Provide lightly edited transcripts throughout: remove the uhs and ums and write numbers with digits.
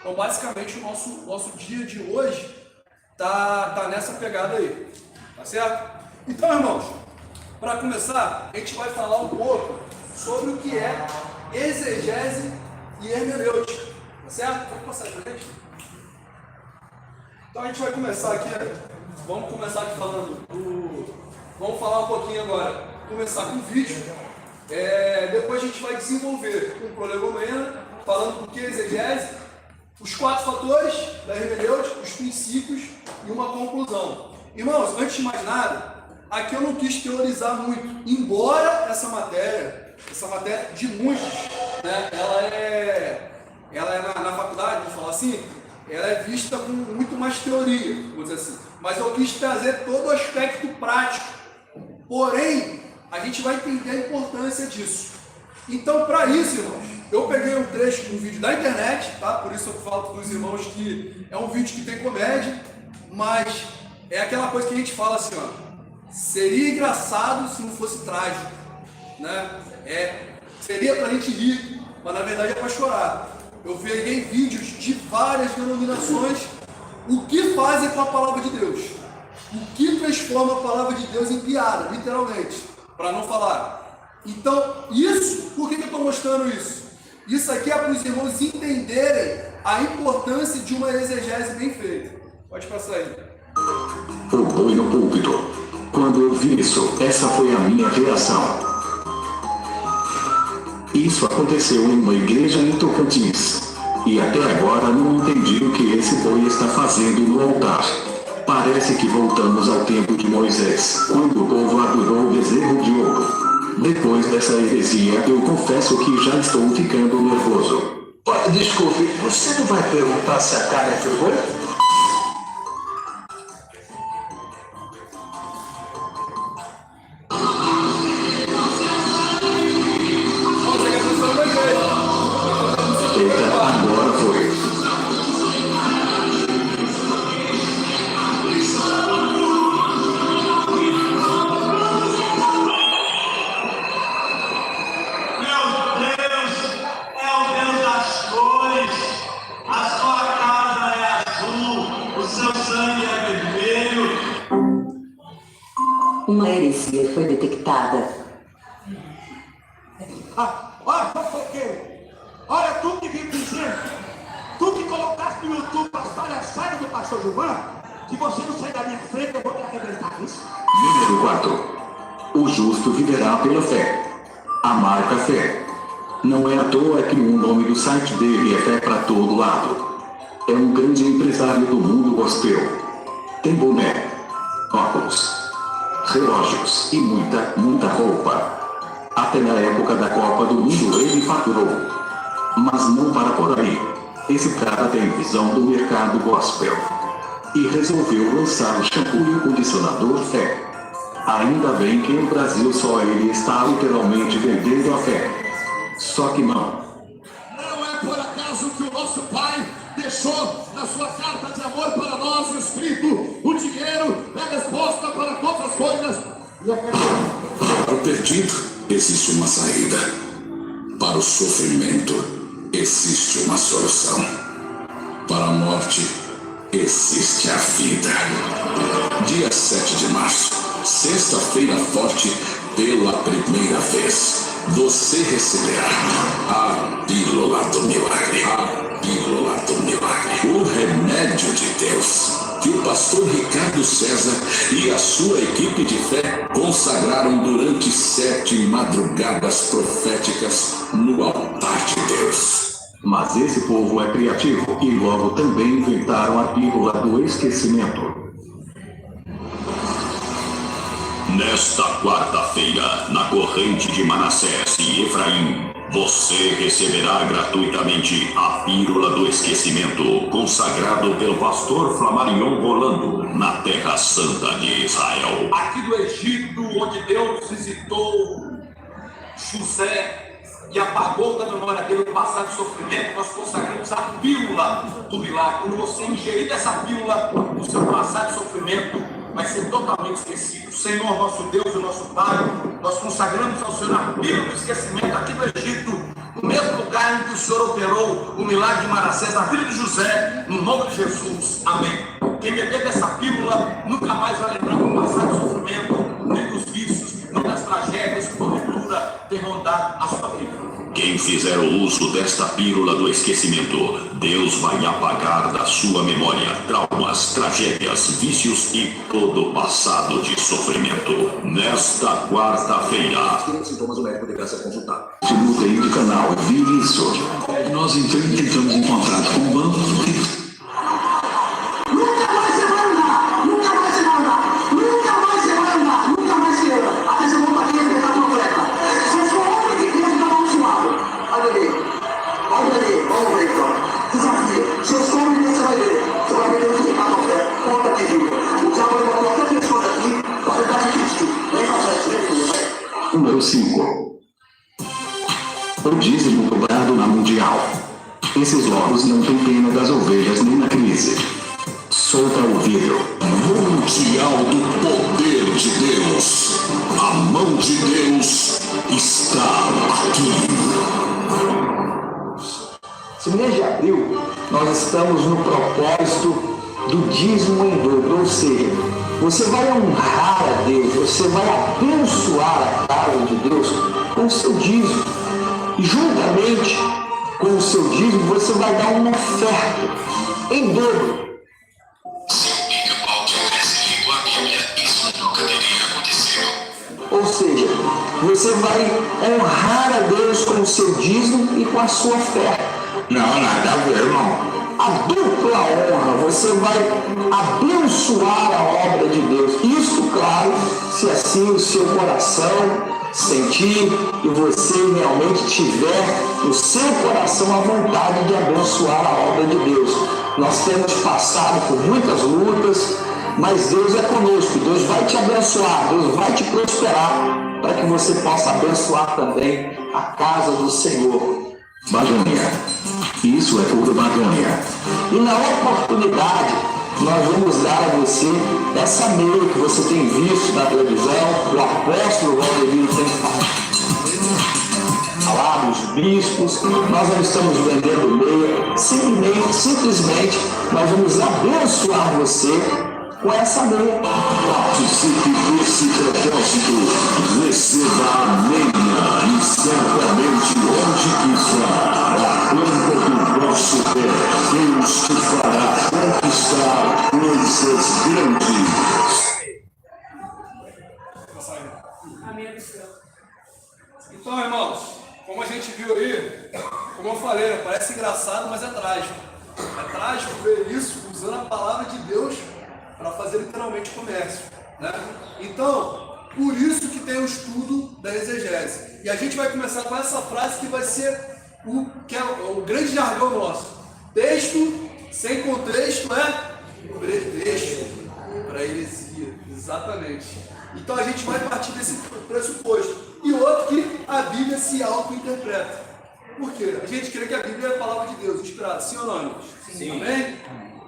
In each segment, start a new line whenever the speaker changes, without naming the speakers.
Então, basicamente, o nosso dia de hoje tá nessa pegada aí, tá certo? Então, irmãos, para começar, a gente vai falar um pouco sobre o que é exegese e hermenêutica, tá certo? Pode passar aí pra gente? Então, a gente vai começar aqui, vamos começar aqui vamos falar um pouquinho agora, começar com o vídeo, depois a gente vai desenvolver um prolegomena, falando do que é exegese, os 4 fatores da hermenêutica, os princípios e uma conclusão. Irmãos, antes de mais nada, aqui eu não quis teorizar muito, embora essa matéria de muitos, né, ela é na faculdade, vamos falar assim, ela é vista com muito mais teoria, vamos dizer assim. Mas eu quis trazer todo o aspecto prático. Porém, a gente vai entender a importância disso. Então, para isso, irmãos, eu peguei um trecho de um vídeo da internet, tá? Por isso eu falo para os irmãos que é um vídeo que tem comédia, mas é aquela coisa que a gente fala assim, ó, seria engraçado se não fosse trágico, né? Seria para a gente rir, mas na verdade é para chorar. Eu peguei vídeos de várias denominações, o que fazem com a palavra de Deus, o que transforma a palavra de Deus em piada, literalmente, para não falar. Então, por que eu estou mostrando isso? Isso aqui é para os irmãos entenderem a importância de uma exegese bem feita. Pode passar aí.
O boi no púlpito. Quando eu vi isso, essa foi a minha reação. Isso aconteceu em uma igreja em Tocantins. E até agora não entendi o que esse boi está fazendo no altar. Parece que voltamos ao tempo de Moisés, quando o povo adorou o bezerro de ouro. Depois dessa heresia, eu confesso que já estou ficando nervoso.
Desculpe, você não vai perguntar se a carne é de boi?
Eita, agora foi.
Uma heresia foi detectada.
Olha, fofoqueiro! Olha tu que vem dizendo! Tu que colocaste no YouTube as palhaçadas do pastor Gilvan, se você não sair da minha frente, eu vou te arrebentar isso.
Número 4. O justo viverá pela fé. A marca fé. Não é à toa que o nome do site dele é Fé para todo lado. É um grande empresário do mundo gospel. Tem boné, óculos, relógios e muita roupa. Até na época da Copa do Mundo ele faturou. Mas não para por aí. Esse cara tem visão do mercado gospel. E resolveu lançar o shampoo e o condicionador Fé. Ainda bem que no Brasil só ele está literalmente vendendo a fé. Só que não.
Não é por acaso que o nosso Pai deixou na sua carta de amor para nós escrito: o dinheiro é a resposta para todas as coisas.
Para o perdido, existe uma saída. Para o sofrimento, existe uma solução. Para a morte, existe a vida. Dia 7 de março, sexta-feira forte, pela primeira vez, você receberá a Pílula do Milagre. A Pílula do Milagre. O remédio de Deus. Que o pastor Ricardo César e a sua equipe de fé consagraram durante 7 madrugadas proféticas no altar de Deus.
Mas esse povo é criativo e logo também inventaram a pílula do esquecimento.
Nesta quarta-feira, na corrente de Manassés e Efraim, você receberá gratuitamente a Pílula do Esquecimento, consagrado pelo pastor Flamarion Rolando, na Terra Santa de Israel.
Aqui do Egito, onde Deus visitou José e apagou da memória dele o passado de sofrimento, nós consagramos a Pílula do Milagre. Quando você ingerir essa pílula, o seu passado de sofrimento vai ser totalmente esquecido. Senhor, nosso Deus e nosso Pai, nós consagramos ao Senhor a Pílula do Esquecimento aqui do Egito, no mesmo lugar em que o Senhor operou o milagre de Manassés na vida de José, no nome de Jesus. Amém. Quem beber dessa pílula nunca mais vai lembrar do passado do sofrimento, nem dos vícios, nem das tragédias que porventura tem rondado a sua vida.
Quem fizer o uso desta pílula do esquecimento, Deus vai apagar da sua memória traumas, tragédias, vícios e todo o passado de sofrimento. Nesta quarta-feira.
Se tem sintomas, o médico deverá ser consultado. Se mudei de canal, vi isso. Nós então entramos em contato com o banco.
Nunca mais você vai andar! Nunca mais você vai andar! Nunca mais você vai andar! Nunca mais você anda! Até você voltar aqui e pegar a completa. Se for homem de Deus, está amaldiçoado. Olha ali, vamos ver então. Você sabe que se eu sou homem de Deus, você vai ver. Você vai ver Deus que está com fé. Conta aqui, filho. O diabo vai botar qualquer pessoa daqui para tentar te pedir. Vem com a fé, vem, filho, vai.
Número 5. O dízimo dobrado na Mundial. Esses lobos não têm pena das ovelhas nem na crise. Solta o vídeo.
Mundial do poder de Deus. A mão de Deus está aqui.
Esse mês de abril, nós estamos no propósito do dízimo em dobro, ou seja, você vai honrar a Deus, você vai abençoar a casa de Deus com o seu dízimo. E juntamente com o seu dízimo, você vai dar uma oferta em dobro.
Se o pica-pau tivesse lido a Bíblia, isso nunca teria acontecido.
Ou seja, você vai honrar a Deus com o seu dízimo e com a sua oferta.
Não, nada a ver, irmão.
A dupla honra, você vai abençoar a obra de Deus. Isso, claro, se assim o seu coração sentir e você realmente tiver no seu coração a vontade de abençoar a obra de Deus. Nós temos passado por muitas lutas, mas Deus é conosco. Deus vai te abençoar, Deus vai te prosperar para que você possa abençoar também a casa do Senhor.
Bagônia. Isso é puro bagônia.
E na oportunidade, nós vamos dar a você essa meia que você tem visto na televisão, o apóstolo Valdeir tem falado, os bispos. Nós não estamos vendendo meia, simplesmente nós vamos abençoar você com essa meia.
Participe desse propósito, receba a meia e certamente onde quiser, a planta do nosso pé, Deus te fará conquistar coisas grandes.
Então, irmãos, como a gente viu aí, como eu falei, né, parece engraçado, mas é trágico. É trágico ver isso usando a palavra de Deus para fazer literalmente comércio, né? Então, por isso que tem o estudo da exegese. E a gente vai começar com essa frase que vai ser o grande jargão nosso. Texto sem contexto é pretexto para heresia. Exatamente. Então a gente vai partir desse pressuposto. E outro que a Bíblia se auto-interpreta. Por quê? A gente crê que a Bíblia é a palavra de Deus, inspirada. Sim ou não, irmãos? Sim. Amém?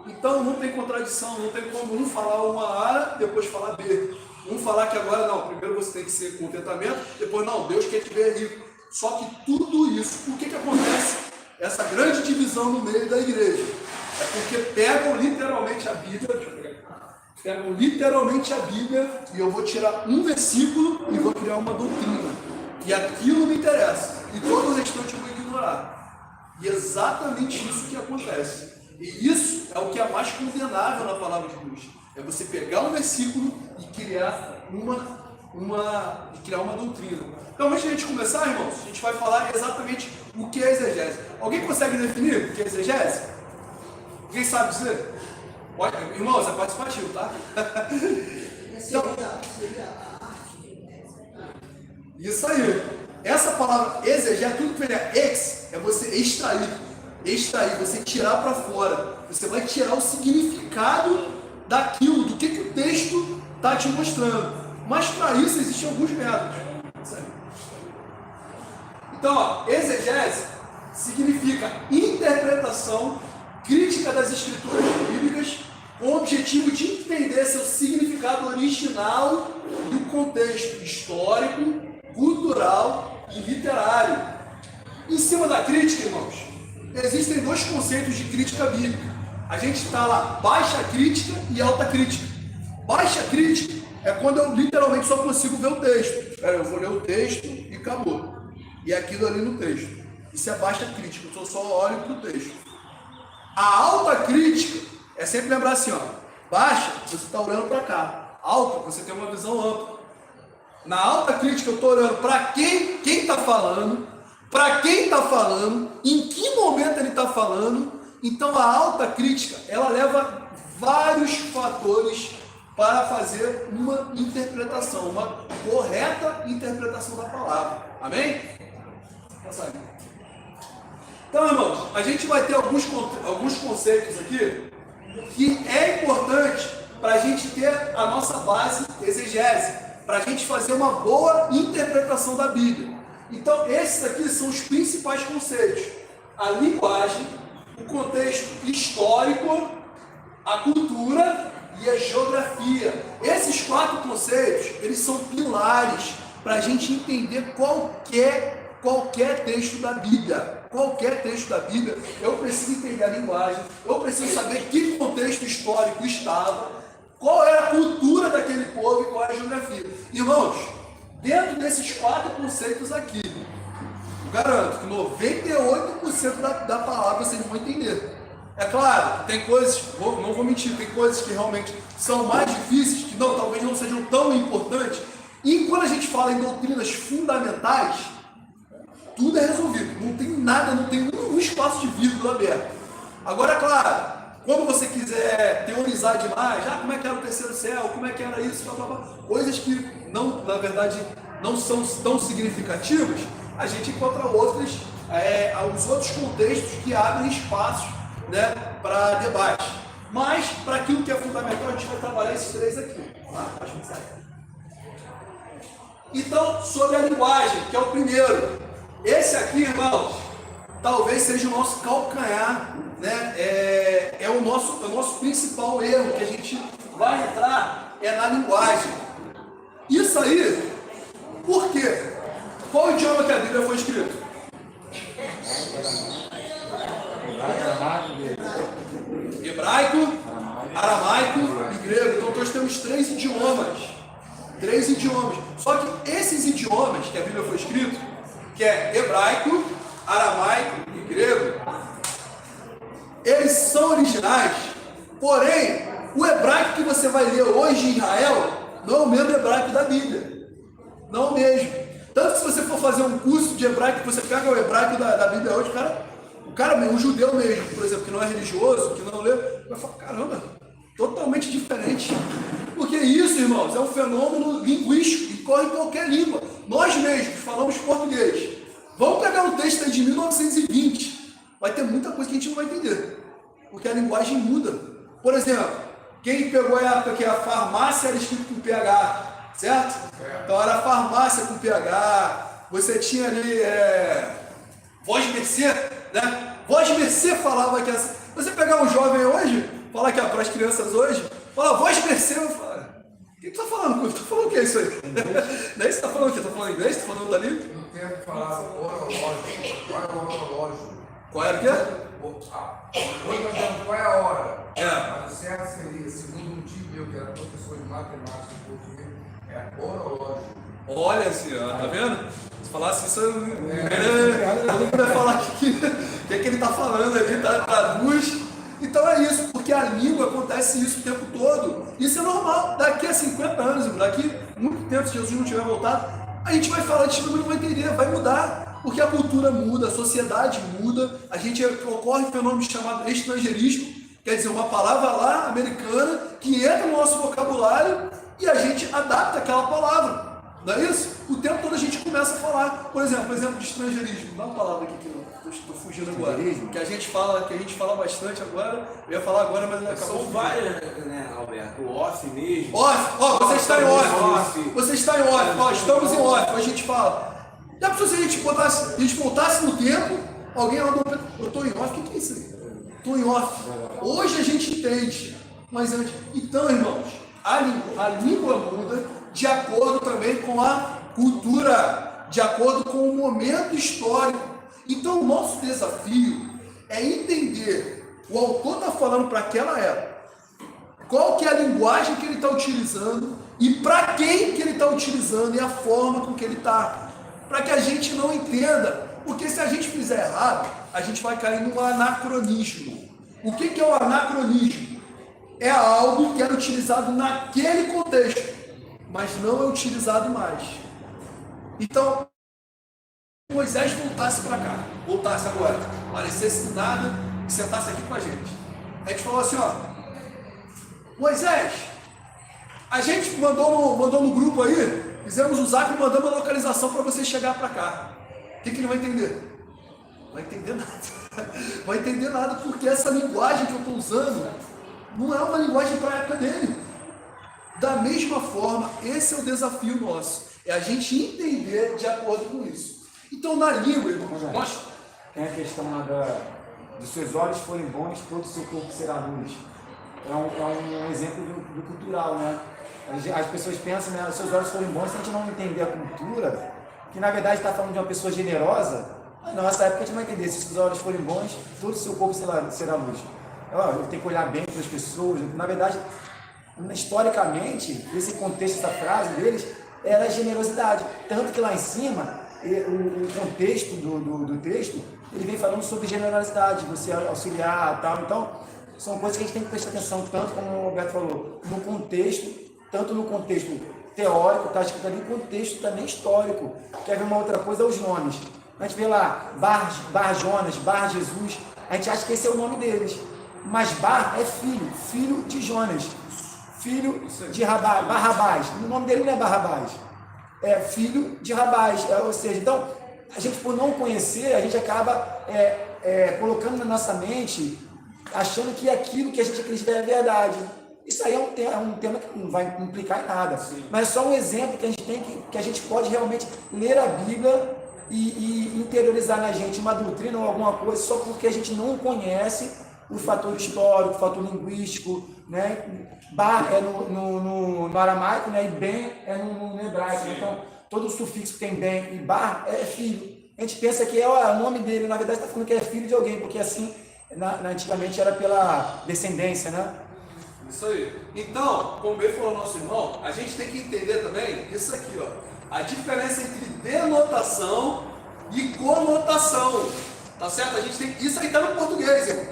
Então não tem contradição, não tem como um falar uma A, depois falar B. Um falar que agora não, primeiro você tem que ser contentamento, depois não, Deus quer te ver rico. Só que tudo isso, por que acontece essa grande divisão no meio da igreja? É porque pegam literalmente a Bíblia, e eu vou tirar um versículo e vou criar uma doutrina. E aquilo me interessa. E todo o restante eu vou ignorar. E é exatamente isso que acontece. E isso é o que é mais condenável na palavra de Deus. É você pegar um versículo e criar uma doutrina. Então, antes de a gente começar, irmãos, a gente vai falar exatamente o que é exegese. Alguém consegue definir o que é exegese? Alguém sabe dizer? Pode, irmãos, é participativo, tá? Então, isso aí. Essa palavra exegese, tudo que vem ex, é você extrair, você tirar para fora. Você vai tirar o significado daquilo, do que o texto está te mostrando. Mas para isso existem alguns métodos. Então, ó, exegese significa interpretação crítica das escrituras bíblicas com o objetivo de entender seu significado original do contexto histórico, cultural e literário. Em cima da crítica, irmãos, existem dois conceitos de crítica bíblica. A gente está lá, baixa crítica e alta crítica. Baixa crítica é quando eu literalmente só consigo ver o texto. Espera, eu vou ler o texto e acabou. E aquilo ali no texto. Isso é baixa crítica, eu só olho para o texto. A alta crítica é sempre lembrar assim, ó. Baixa, você está olhando para cá. Alta, você tem uma visão ampla. Na alta crítica eu estou olhando para quem está falando, para quem está falando, em que momento ele está falando. Então a alta crítica, ela leva vários fatores para fazer uma interpretação, uma correta interpretação da palavra. Amém? Então, irmãos, a gente vai ter alguns conceitos aqui que é importante para a gente ter a nossa base exegese, para a gente fazer uma boa interpretação da Bíblia. Então, esses aqui são os principais conceitos: a linguagem, o contexto histórico, a cultura e a geografia. Esses 4 conceitos, eles são pilares para a gente entender qualquer texto da Bíblia. Qualquer texto da Bíblia, eu preciso entender a linguagem, eu preciso saber que contexto histórico estava, qual era a cultura daquele povo e qual era a geografia. Irmãos, dentro desses 4 conceitos aqui, eu garanto que 98% da palavra vocês vão entender. É claro, tem coisas, não vou mentir, tem coisas que realmente são mais difíceis, que talvez não sejam tão importantes. E quando a gente fala em doutrinas fundamentais, tudo é resolvido. Não tem nada, não tem um espaço de vírgula aberto. Agora, é claro, quando você quiser teorizar demais, como é que era o terceiro céu, como é que era isso, coisas que, na verdade, não são tão significativas, a gente encontra outros contextos que abrem espaços, né, para debate. Mas, para aquilo que é fundamental, a gente vai trabalhar esses 3 aqui. Então, sobre a linguagem, que é o primeiro. Esse aqui, irmãos, talvez seja o nosso calcanhar, né? É o nosso principal erro, que a gente vai entrar na linguagem. Isso aí, por quê? Qual o idioma que a Bíblia foi escrita? Hebraico, aramaico e grego. Então nós temos 3 idiomas. 3 idiomas. Só que esses idiomas que a Bíblia foi escrita, que é hebraico, aramaico e grego, eles são originais, porém, o hebraico que você vai ler hoje em Israel não é o mesmo hebraico da Bíblia. Não mesmo. Tanto que se você for fazer um curso de hebraico, você pega o hebraico da Bíblia hoje, o judeu mesmo, por exemplo, que não é religioso, que não lê, vai falar, caramba, totalmente diferente. Porque isso, irmãos, é um fenômeno linguístico que corre em qualquer língua. Nós mesmos falamos português. Vamos pegar um texto aí de 1920. Vai ter muita coisa que a gente não vai entender. Porque a linguagem muda. Por exemplo, quem pegou a época que a farmácia era escrito com PH, certo? Então era farmácia com PH. Você tinha ali voz mercê, né? Voz mercê falava que essa. Você pegar um jovem hoje, falar que para as crianças hoje, fala voz mercê, eu falo, o que tu tá falando? Tu tá falando o que é isso aí? Daí você tá falando o quê? Tá falando inglês? Tá falando dali?
No tempo falava horológio. Qual é o horológio?
Qual era o quê?
Hoje nós temos qual é a hora?
É.
Mas o certo seria, segundo um tio meu, que era professor de matemática e português, é horológio.
Olha assim, ó, tá vendo? Se falasse isso, todo mundo vai falar o que ele tá falando ali, tá traduz. Então é isso, porque a língua acontece isso o tempo todo. Isso é normal. Daqui a 50 anos, daqui a muito tempo, se Jesus não tiver voltado, a gente vai falar de todo mundo vai entender, vai mudar. Porque a cultura muda, a sociedade muda, ocorre um fenômeno chamado estrangeirismo, quer dizer, uma palavra lá americana que entra no nosso vocabulário e a gente adapta aquela palavra. Não é isso? O tempo todo a gente começa a falar. Por exemplo de estrangeirismo. Dá uma palavra aqui que eu estou fugindo agora. Que a gente fala bastante agora. Eu ia falar agora, mas acabou.
São várias, né, Alberto? O off mesmo.
Off. Você está em off. Você está em off. Estamos em off. Hoje a gente fala. Já pensou se a gente voltasse no tempo, alguém andou, eu estou em off, o que é isso aí? Estou em off. Hoje a gente entende. Mas antes. Então, irmãos, a língua muda de acordo também com a cultura, de acordo com o momento histórico. Então, o nosso desafio é entender, o autor está falando para aquela época, qual que é a linguagem que ele está utilizando e para quem que ele está utilizando e a forma com que ele está, para que a gente não entenda, porque se a gente fizer errado, a gente vai cair num anacronismo. O que é o anacronismo? É algo que era utilizado naquele contexto, mas não é utilizado mais. Então, Moisés voltasse para cá, voltasse agora, parecesse nada e sentasse aqui com a gente. A gente falou assim, ó, Moisés, a gente mandou no grupo aí, fizemos o zap e mandamos a localização para você chegar para cá. O que ele vai entender? Não vai entender nada. Vai entender nada porque essa linguagem que eu estou usando não é uma linguagem para a época dele. Da mesma forma, esse é o desafio nosso. É a gente entender de acordo com isso. Então, na língua, irmãos, mostra.
Tem a questão lá dos seus olhos forem bons, todo o seu corpo será luz. É um exemplo do cultural, né? As pessoas pensam, né, os seus olhos forem bons, se a gente não entender a cultura, que na verdade está falando de uma pessoa generosa, na nossa época a gente não vai entender. Se os seus olhos forem bons, todo o seu corpo será luz. Eu tenho que olhar bem para as pessoas. Na verdade, historicamente, esse contexto, essa frase deles, era generosidade. Tanto que lá em cima, o contexto do texto, ele vem falando sobre generosidade, você auxiliar e tal. Então, são coisas que a gente tem que prestar atenção, tanto como o Roberto falou, no contexto, tanto no contexto teórico, está escrito ali, contexto também histórico. Quer ver uma outra coisa? Os nomes. A gente vê lá, Bar Jonas, Bar Jesus, a gente acha que esse é o nome deles. Mas Bar é filho de Jonas, filho de Barrabás. O nome dele não é Barrabás, é filho de Rabás. Ou seja, então, a gente por não conhecer, a gente acaba colocando na nossa mente, achando que aquilo que a gente acredita é verdade. Isso aí é um tema que não vai implicar em nada. Sim. Mas é só um exemplo que a gente tem que a gente pode realmente ler a Bíblia e interiorizar na gente uma doutrina ou alguma coisa só porque a gente não conhece o fator histórico, o fator linguístico, né? Bar é no aramaico, né? E Ben é no hebraico. Sim. Então, todo o sufixo que tem Ben e Bar é filho. A gente pensa que é o nome dele, na verdade está falando que é filho de alguém, porque assim, antigamente era pela descendência, né?
Isso aí. Então, como bem falou nosso irmão, a gente tem que entender também isso aqui, ó. A diferença entre denotação e conotação. Tá certo? A gente tem. Isso aí está no português, irmão.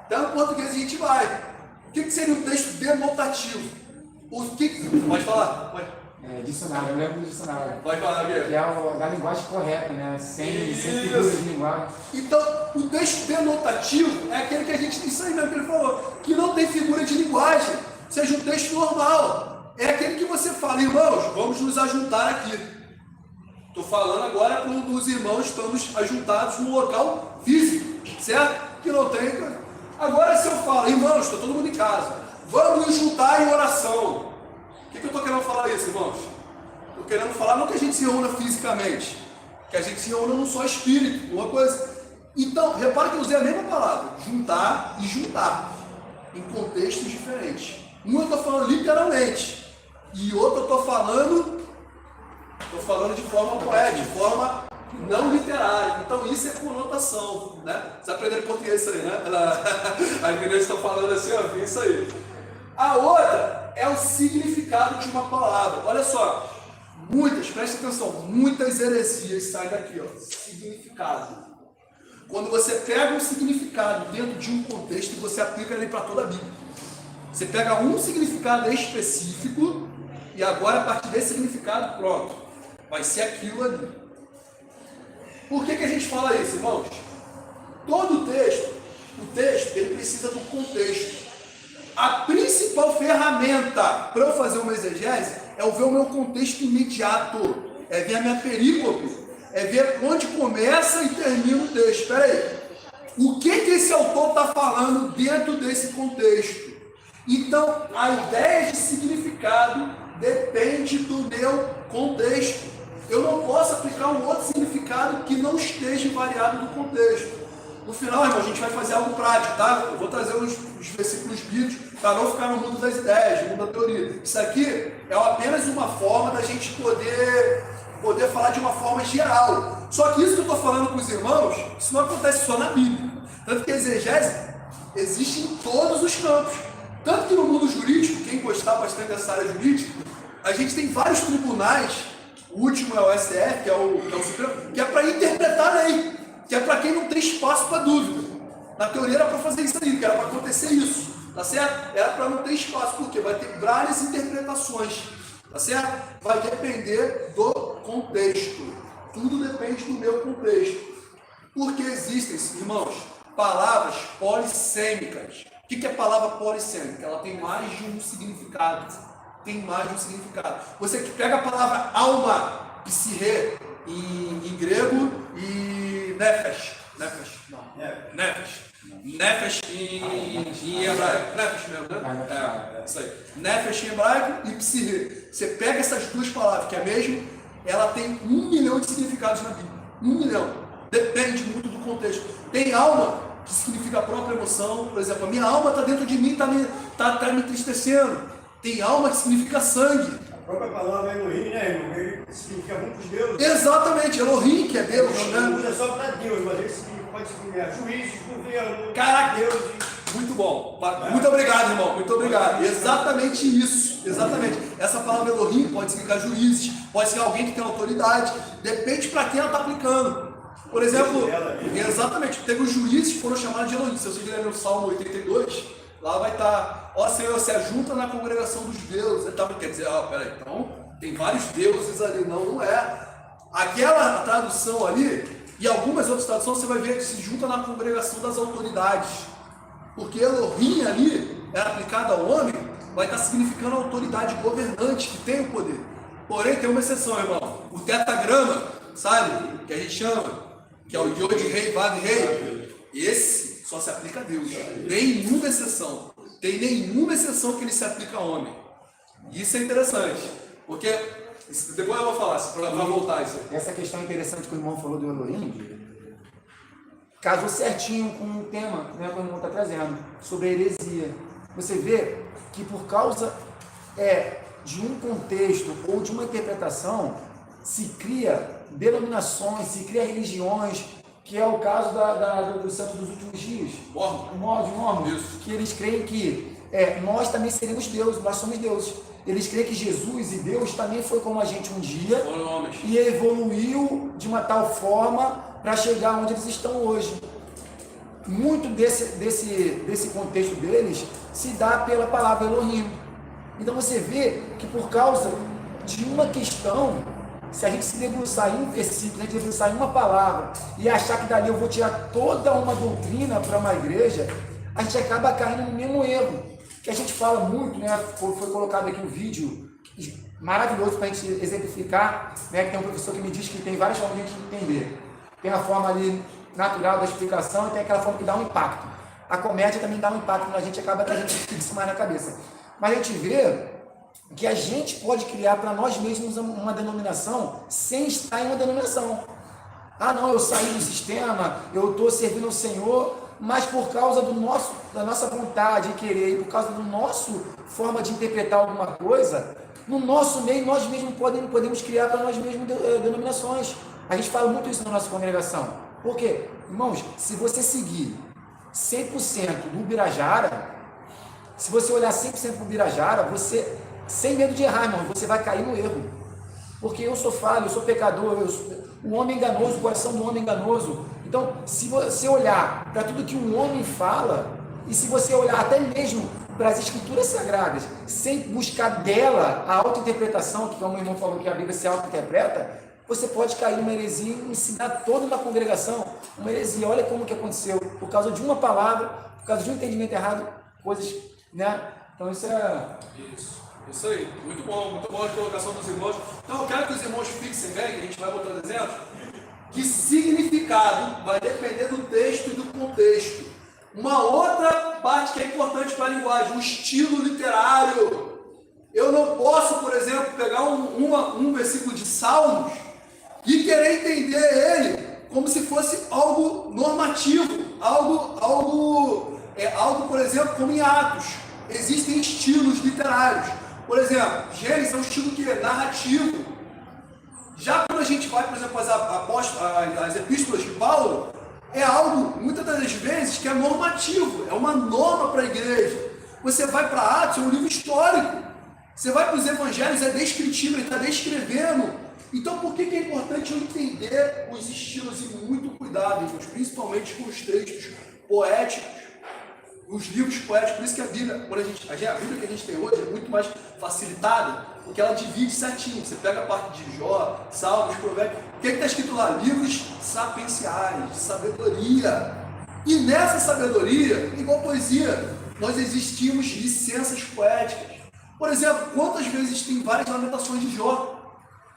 Está no português e a gente vai. O que seria um texto denotativo? Pode falar? Pode.
Dicionário, eu lembro do dicionário.
Pode falar, Bia.
Que é a linguagem correta, né? Sem figuras de linguagem.
Então, o texto denotativo é aquele que a gente. Isso aí mesmo que ele falou, que não tem figura de linguagem, seja um texto normal. É aquele que você fala, irmãos, vamos nos ajuntar aqui. Estou falando agora quando os irmãos estamos ajuntados num local físico, certo? Que não tem. Agora, se eu falo, irmãos, está todo mundo em casa, vamos nos juntar em oração. O que eu estou querendo falar isso, irmãos? Estou querendo falar não que a gente se reúna fisicamente, que a gente se reúna num só espírito, uma coisa. Então, repara que eu usei a mesma palavra, juntar e juntar, em contextos diferentes. Um eu estou falando literalmente, e outro eu estou falando de forma poética, de forma não literária. Então, isso é conotação, né? Vocês aprenderam português isso aí, né? A igreja está falando assim, ó, isso aí. A outra é o significado de uma palavra. Olha só, presta atenção, muitas heresias saem daqui, ó, significado. Quando você pega um significado dentro de um contexto e você aplica ele para toda a Bíblia. Você pega um significado específico e agora a partir desse significado, pronto, vai ser aquilo ali. Por que a gente fala isso, irmãos? Todo o texto, ele precisa do contexto. A principal ferramenta para eu fazer uma exegese é eu ver o meu contexto imediato, é ver a minha perícope, é ver onde começa e termina o texto. Espera aí, o que esse autor está falando dentro desse contexto? Então, a ideia de significado depende do meu contexto. Eu não posso aplicar um outro significado que não esteja variado do contexto. No final, irmão, a gente vai fazer algo prático, tá? Eu vou trazer os versículos bíblicos para não ficar no mundo das ideias, no mundo da teoria. Isso aqui é apenas uma forma da gente poder poder falar de uma forma geral. Só que isso que eu estou falando com os irmãos, isso não acontece só na Bíblia. Tanto que a exegese existe em todos os campos. Tanto que no mundo jurídico, quem gostar bastante dessa área jurídica, a gente tem vários tribunais, o último é o STF, que é o Supremo, que é para interpretar a lei, que é para quem não tem espaço para dúvida. Na teoria era para fazer isso aí, que era para acontecer isso, tá certo? Era para não ter espaço, porque vai ter várias interpretações, tá certo? Vai depender do contexto. Tudo depende do meu contexto. Porque existem, irmãos, palavras polissêmicas. O que é palavra polissêmica? Ela tem mais de um significado. Tem mais de um significado. Você que pega a palavra alma, psirê, em grego, e nefesh em hebraico. Nefesh mesmo, né? Isso aí. Nefesh em hebraico e psirê. Você pega essas duas palavras, que é a mesma, ela tem 1 milhão de significados na Bíblia. 1 milhão. Depende muito do contexto. Tem alma, que significa a própria emoção. Por exemplo, a minha alma está dentro de mim, está me entristecendo. Tem alma que significa sangue.
A própria palavra Elohim, né, irmão? Ele significa muitos deuses.
Exatamente, Elohim, que é Deus.
Não usa só para Deus, mas ele pode significar juízes, governo,
caraca,
Deus.
Muito bom. Muito obrigado, irmão. Muito obrigado. Exatamente isso. Exatamente. Essa palavra Elohim pode significar juízes, pode ser alguém que tem autoridade. Depende para quem ela está aplicando. Por exemplo, exatamente, teve os juízes que foram chamados de Elohim. Se você ler no Salmo 82, lá vai estar, ó Senhor, se ajunta na congregação dos deuses. Quer dizer, peraí, então tem vários deuses ali. Não é. Aquela tradução ali, e algumas outras traduções, você vai ver que se junta na congregação das autoridades. Porque Elohim ali é aplicado ao homem, vai estar significando a autoridade governante que tem o poder. Porém, tem uma exceção, irmão. O tetagrama, sabe? Que a gente chama, que é o Yod Rei, Vav Rei. Esse só se aplica a Deus. Nenhuma exceção. Tem nenhuma exceção que ele se aplica ao homem. Isso é interessante. Porque, depois eu vou falar, para voltar isso aí.
Essa questão interessante que o irmão falou do Elohim, casou certinho com o tema, né, que o irmão está trazendo, sobre a heresia. Você vê que por causa de um contexto ou de uma interpretação, se cria denominações, se cria religiões, que é o caso do Santo dos Últimos Dias, Mormon, que eles creem que nós também seremos deuses, nós somos deuses. Eles creem que Jesus e Deus também foi como a gente um dia e evoluiu de uma tal forma para chegar onde eles estão hoje. Muito desse contexto deles se dá pela palavra Elohim. Então você vê que por causa de uma questão, se a gente se debruçar em um versículo, a gente debruçar em uma palavra e achar que dali eu vou tirar toda uma doutrina para uma igreja, a gente acaba caindo no mesmo erro. Que a gente fala muito, né? Foi colocado aqui um vídeo maravilhoso para a gente exemplificar, né? Que tem um professor que me diz que tem várias formas de a gente entender. Tem a forma ali natural da explicação e tem aquela forma que dá um impacto. A comédia também dá um impacto na gente, acaba que a gente fica isso mais na cabeça. Mas a gente vê que a gente pode criar para nós mesmos uma denominação sem estar em uma denominação. Ah, não, eu saí do sistema, eu estou servindo ao Senhor, mas por causa da nossa vontade e querer, por causa da nossa forma de interpretar alguma coisa, no nosso meio, nós mesmos podemos criar para nós mesmos denominações. A gente fala muito isso na nossa congregação. Por quê? Irmãos, se você seguir 100% do Ubirajara, se você olhar 100% para o Ubirajara, você, sem medo de errar, irmão, você vai cair no erro. Porque eu sou falho, eu sou pecador, o homem enganoso, o coração do homem enganoso. Então, se você olhar para tudo que um homem fala, e se você olhar até mesmo para as escrituras sagradas, sem buscar dela a auto-interpretação, que como o irmão falou que a Bíblia se auto-interpreta, você pode cair numa heresia e ensinar toda uma congregação uma heresia. Olha como que aconteceu, por causa de uma palavra, por causa de um entendimento errado, coisas, né? Então isso é...
Isso aí, muito bom a colocação dos irmãos. Então eu quero que os irmãos fixem bem, que a gente vai botando exemplos, que significado vai depender do texto e do contexto. Uma outra parte que é importante para a linguagem, o estilo literário. Eu não posso, por exemplo, pegar um versículo de Salmos e querer entender ele como se fosse algo normativo, algo, por exemplo, como em Atos. Existem estilos literários. Por exemplo, Gênesis é um estilo que é narrativo. Já quando a gente vai, por exemplo, as epístolas de Paulo, é algo, muitas das vezes, que é normativo, é uma norma para a igreja. Você vai para Atos, é um livro histórico. Você vai para os evangelhos, é descritivo, ele está descrevendo. Então, por que é importante eu entender os estilos e muito cuidado, irmãos, principalmente com os textos poéticos, os livros poéticos? Por isso que a Bíblia, a Bíblia que a gente tem hoje é muito mais facilitada, porque ela divide certinho. Você pega a parte de Jó, Salmos, Provérbios. O que está escrito lá? Livros sapienciais, de sabedoria. E nessa sabedoria, igual poesia, nós existimos licenças poéticas. Por exemplo, quantas vezes tem várias lamentações de Jó?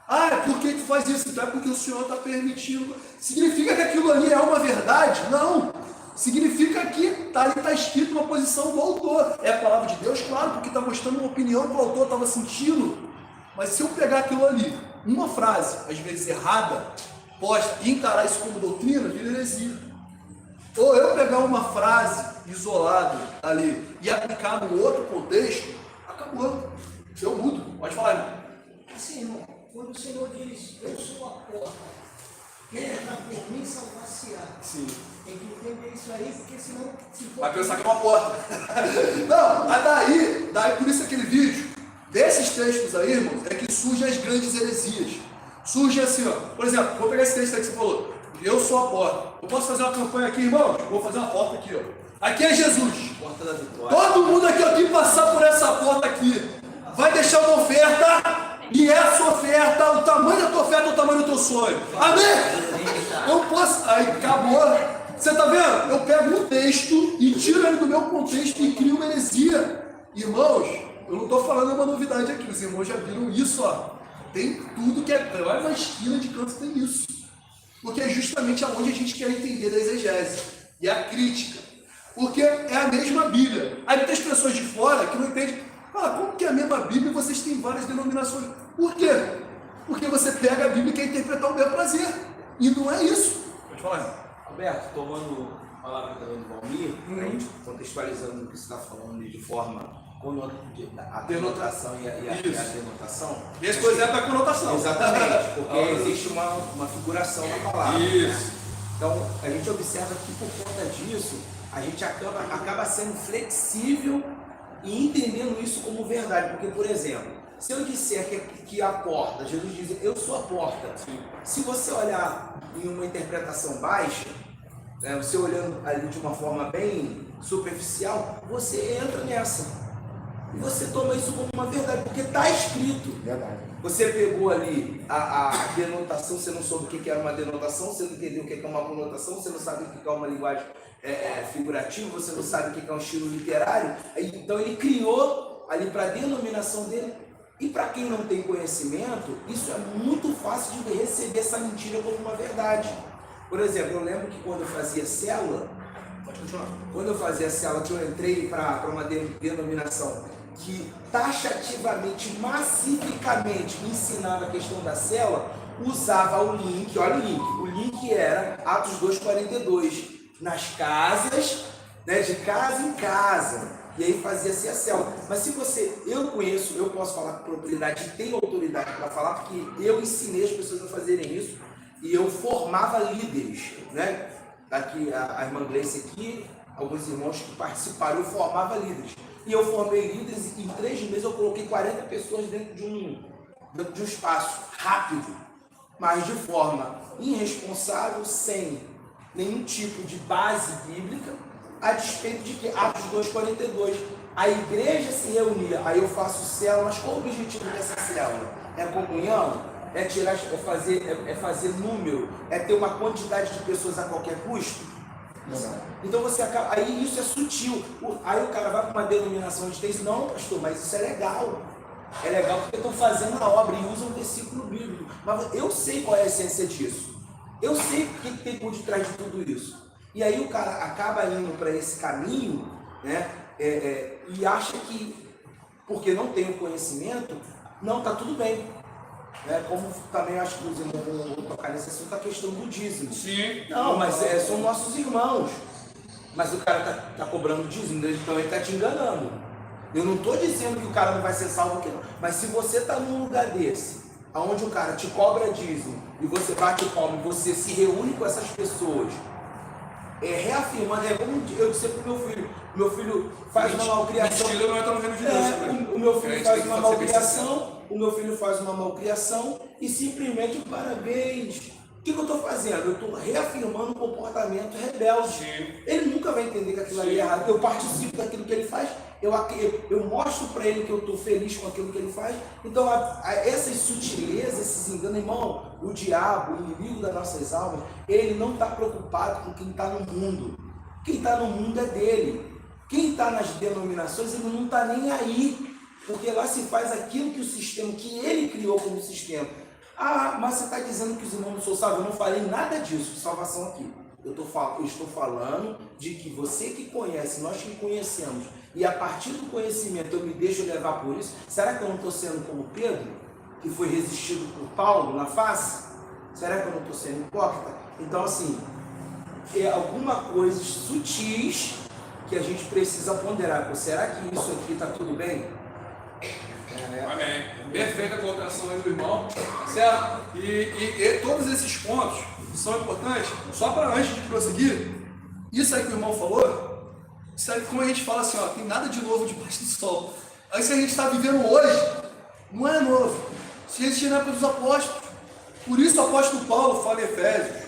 Ah, é porque tu faz isso? Então é porque o Senhor está permitindo. Significa que aquilo ali é uma verdade? Não. Significa que ali está escrito uma posição do autor. É a palavra de Deus, claro, porque está mostrando uma opinião que o autor estava sentindo. Mas se eu pegar aquilo ali, uma frase, às vezes errada, posta, e encarar isso como doutrina, vira heresia. Ou eu pegar uma frase isolada ali e aplicar no outro contexto, acabou. Eu mudo. Pode falar, irmão.
Assim, irmão, quando o Senhor diz, eu sou a porta, quem entra por mim salvar-se-á.
Sim.
Tem que entender isso aí, porque senão...
Vai pensar que é uma porta. Não, daí por isso aquele vídeo, desses textos aí, irmãos, é que surgem as grandes heresias. Surge assim, ó. Por exemplo, vou pegar esse texto aí que você falou. Eu sou a porta. Eu posso fazer uma campanha aqui, irmãos? Vou fazer uma porta aqui, ó. Aqui é Jesus.
Porta da vitória.
Todo mundo aqui, ó, que passar por essa porta aqui, vai deixar uma oferta, e essa oferta, o tamanho da tua oferta é o tamanho do teu sonho. Amém? Eu posso. Aí acabou. Você está vendo? Eu pego um texto e tiro ele do meu contexto e crio uma heresia. Irmãos, eu não estou falando uma novidade aqui, os irmãos já viram isso, ó. Tem tudo que é. Olha uma esquina de canto, tem isso. Porque é justamente aonde a gente quer entender da exegese e a crítica. Porque é a mesma Bíblia. Aí tem as pessoas de fora que não entendem. Ah, como que é a mesma Bíblia e vocês têm várias denominações? Por quê? Porque você pega a Bíblia e quer interpretar o meu prazer. E não é isso. Pode falar.
Alberto, tomando a palavra também do Valmir, a gente contextualizando o que você está falando de forma a denotação e a denotação.
Esse, por exemplo, é a conotação.
Exatamente, porque existe uma figuração na palavra.
Isso.
Né? Então, a gente observa que por conta disso, a gente acaba sendo flexível e entendendo isso como verdade. Porque, por exemplo, se eu disser que a porta, Jesus diz, eu sou a porta. Sim. Se você olhar em uma interpretação baixa, né, você olhando ali de uma forma bem superficial, você entra nessa. E você toma isso como uma verdade, porque está escrito.
Verdade.
Você pegou ali a denotação, você não soube o que era uma denotação, você não entendeu o que é uma conotação, você não sabe o que é uma linguagem figurativa, você não sabe o que é um estilo literário. Então ele criou ali para a denominação dele. E para quem não tem conhecimento, isso é muito fácil de receber essa mentira como uma verdade. Por exemplo, eu lembro que quando eu fazia célula, quando eu fazia célula, que eu entrei para uma denominação que taxativamente, massificamente ensinava a questão da célula, usava o link, olha o link era Atos 2,42, nas casas, né, de casa em casa. E aí fazia-se a célula. Mas se eu conheço, eu posso falar com propriedade, tenho autoridade para falar, porque eu ensinei as pessoas a fazerem isso e eu formava líderes, né? Daqui a irmã Gleice aqui, alguns irmãos que participaram, eu formava líderes. E eu formei líderes e em 3 meses eu coloquei 40 pessoas dentro de um espaço rápido, mas de forma irresponsável, sem nenhum tipo de base bíblica, a despeito de que Atos 2,42, a igreja se reunia, aí eu faço célula, mas qual o objetivo dessa célula? É comunhão? É fazer número? É ter uma quantidade de pessoas a qualquer custo? Então você acaba, aí isso é sutil. Aí o cara vai para uma denominação de texto, não, pastor, mas isso é legal. É legal porque estão fazendo a obra e usam um versículo bíblico. Mas eu sei qual é a essência disso. Eu sei o que tem por detrás de tudo isso. E aí o cara acaba indo para esse caminho, né, e acha que, porque não tem o conhecimento, não, está tudo bem. Como também acho que os irmãos vão tocar nesse assunto, a questão do dízimo.
Sim.
Não, mas são nossos irmãos. Mas o cara está cobrando dízimo, então ele está te enganando. Eu não estou dizendo que o cara não vai ser salvo aqui, não. Mas se você está num lugar desse, onde o cara te cobra dízimo e você bate palma e você se reúne com essas pessoas, reafirmando, como eu disse pro meu filho faz uma malcriação.
Mentira não entra no reino de Deus também.
O meu filho faz uma malcriação, e simplesmente, parabéns. O que eu estou fazendo? Eu estou reafirmando um comportamento rebelde.
Sim.
Ele nunca vai entender que aquilo ali é errado. Eu participo daquilo que ele faz, eu mostro para ele que eu estou feliz com aquilo que ele faz. Então, essas sutilezas, esses enganos, irmão, o diabo, o inimigo das nossas almas, ele não está preocupado com quem está no mundo. Quem está no mundo é dele. Quem está nas denominações, ele não está nem aí. Porque lá se faz aquilo que o sistema, que ele criou como sistema. Ah, mas você está dizendo que os irmãos não são salvos? Eu não falei nada disso, de salvação aqui. Eu estou falando de que você que conhece, nós que conhecemos, e a partir do conhecimento eu me deixo levar por isso. Será que eu não estou sendo como Pedro, que foi resistido por Paulo na face? Será que eu não estou sendo hipócrita? Então, assim, alguma coisa sutis que a gente precisa ponderar. Será que isso aqui está tudo bem?
Amém. Perfeita colocação aí do irmão, certo? E todos esses pontos são importantes. Só para antes de prosseguir, isso aí que o irmão falou, isso aí, como a gente fala assim, ó, tem nada de novo debaixo do sol. Aí se a gente está vivendo hoje, não é novo. Se existir na época dos apóstolos. Por isso o apóstolo Paulo fala em Efésios.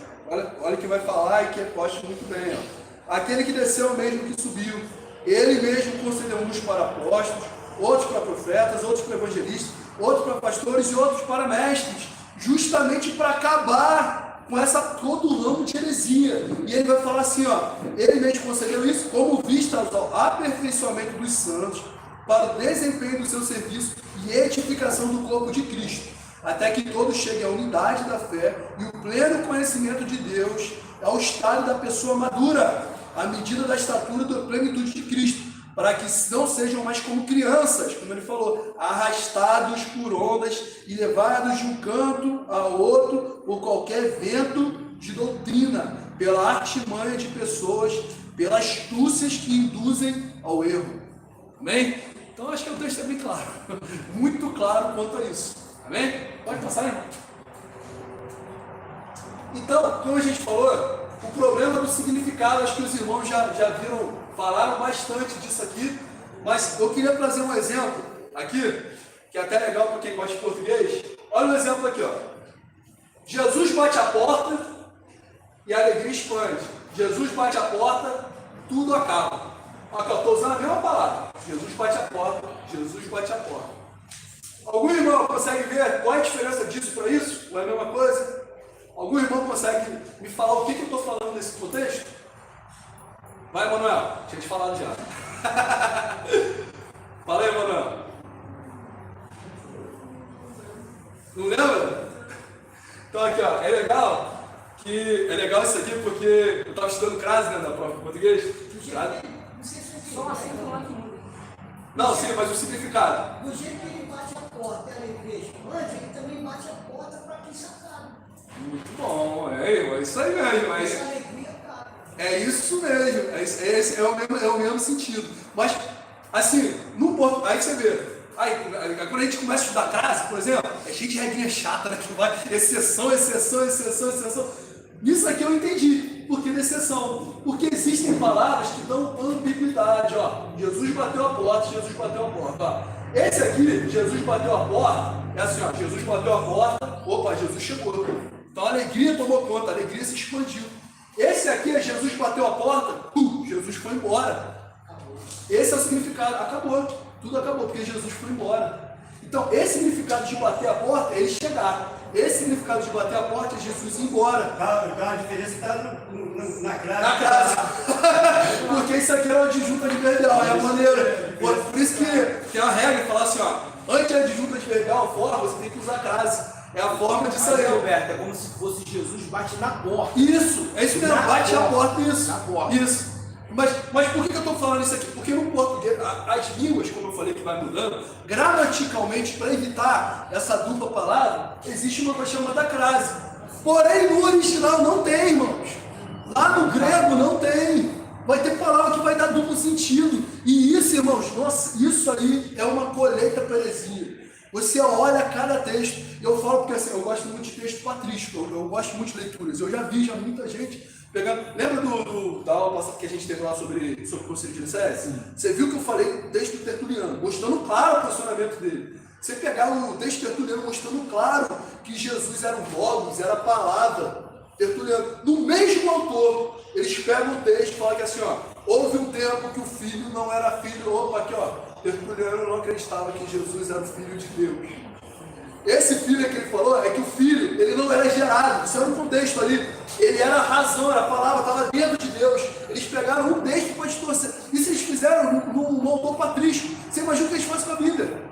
Olha que vai falar e que posta muito bem. Ó. Aquele que desceu é o mesmo que subiu. Ele mesmo concedeu uns para apóstolos, outros para profetas, outros para evangelistas, outros para pastores e outros para mestres, justamente para acabar com todo o ramo de heresia. E ele vai falar assim, ó, ele mesmo concedeu isso como vistas ao aperfeiçoamento dos santos, para o desempenho do seu serviço e edificação do corpo de Cristo, até que todos cheguem à unidade da fé e o pleno conhecimento de Deus, ao estado da pessoa madura, à medida da estatura da plenitude de Cristo, para que não sejam mais como crianças, como ele falou, arrastados por ondas e levados de um canto a outro por qualquer vento de doutrina, pela artimanha de pessoas, pelas astúcias que induzem ao erro. Amém? Então acho que o texto é bem claro, muito claro quanto a isso. Amém? Pode passar, irmão? Então, como a gente falou, o problema do significado, acho que os irmãos já viram, falaram bastante disso aqui, mas eu queria trazer um exemplo aqui, que é até legal para quem gosta de português. Olha um exemplo aqui, ó. Jesus bate a porta e a alegria expande. Jesus bate a porta, tudo acaba. Aqui, eu estou usando a mesma palavra. Jesus bate a porta, Jesus bate a porta. Algum irmão consegue ver qual é a diferença disso para isso? Ou é a mesma coisa? Algum irmão consegue me falar o que eu estou falando nesse contexto? Vai, Manuel. Tinha te falado já. Fala aí, Manuel. Não lembra? Então aqui, ó, é legal isso aqui porque eu estava estudando crase, né, da prova de português.
Só acento lá que muda.
Não, sim, mas o significado.
Do jeito que ele bate a porta e a igreja expande, ele também bate a porta para quem se acaba.
Muito bom, é isso aí mesmo. Mas é isso mesmo, é o mesmo sentido. Mas, assim, no porto, aí você vê. Aí, quando a gente começa a estudar crase, por exemplo, é cheio de regrinha chata, né? Que vai exceção. Isso aqui eu entendi. Por que da exceção? Porque existem palavras que dão ambiguidade, ó. Jesus bateu a porta, ó. Esse aqui, Jesus bateu a porta, é assim, ó. Jesus bateu a porta, opa, Jesus chegou. Então a alegria tomou conta, a alegria se expandiu. Esse aqui é Jesus bateu a porta, Jesus foi embora. Esse é o significado, acabou, tudo acabou, porque Jesus foi embora. Então, esse significado de bater a porta é ele chegar. Esse significado de bater a porta é Jesus ir embora.
A diferença está na crase.
Na crase. Porque isso aqui é uma adjunta adverbial, é a maneira. Por isso que tem uma regra que fala assim, ó, antes da adjunta adverbial, fora, você tem que usar crase. É a forma de sair.
Roberto, é como se fosse Jesus bate na porta.
Isso, é isso mesmo, bate a porta, isso.
Na porta.
Isso. Mas por que eu estou falando isso aqui? Porque no português, as línguas, como eu falei que vai mudando, gramaticalmente, para evitar essa dupla palavra, existe uma coisa chamada crase. Porém, no original não tem, irmãos. Lá no grego não tem. Vai ter palavra que vai dar duplo sentido. E isso, irmãos, nossa, isso aí é uma colheita para heresia. Você olha cada texto. Eu falo porque assim, eu gosto muito de texto patrístico, eu gosto muito de leituras. Eu já vi muita gente pegando. Lembra da aula passada que a gente teve lá sobre o Conselho de Nicéia? Você viu que eu falei do texto do Tertuliano, mostrando claro o posicionamento dele. Você pegar o texto Tertuliano mostrando claro que Jesus era o Logos, era a palavra. Tertuliano, no mesmo autor, eles pegam o texto e falam que assim, ó, houve um tempo que o filho não era filho. Opa, aqui ó, Tertuliano não acreditava que Jesus era o filho de Deus. Esse filho que ele falou é que o filho, ele não era gerado, isso era um contexto ali, ele era a razão, era a palavra, estava dentro de Deus. Eles pegaram um texto para distorcer. Isso eles fizeram no autor patrístico. Você imagina o que eles fazem com a Bíblia?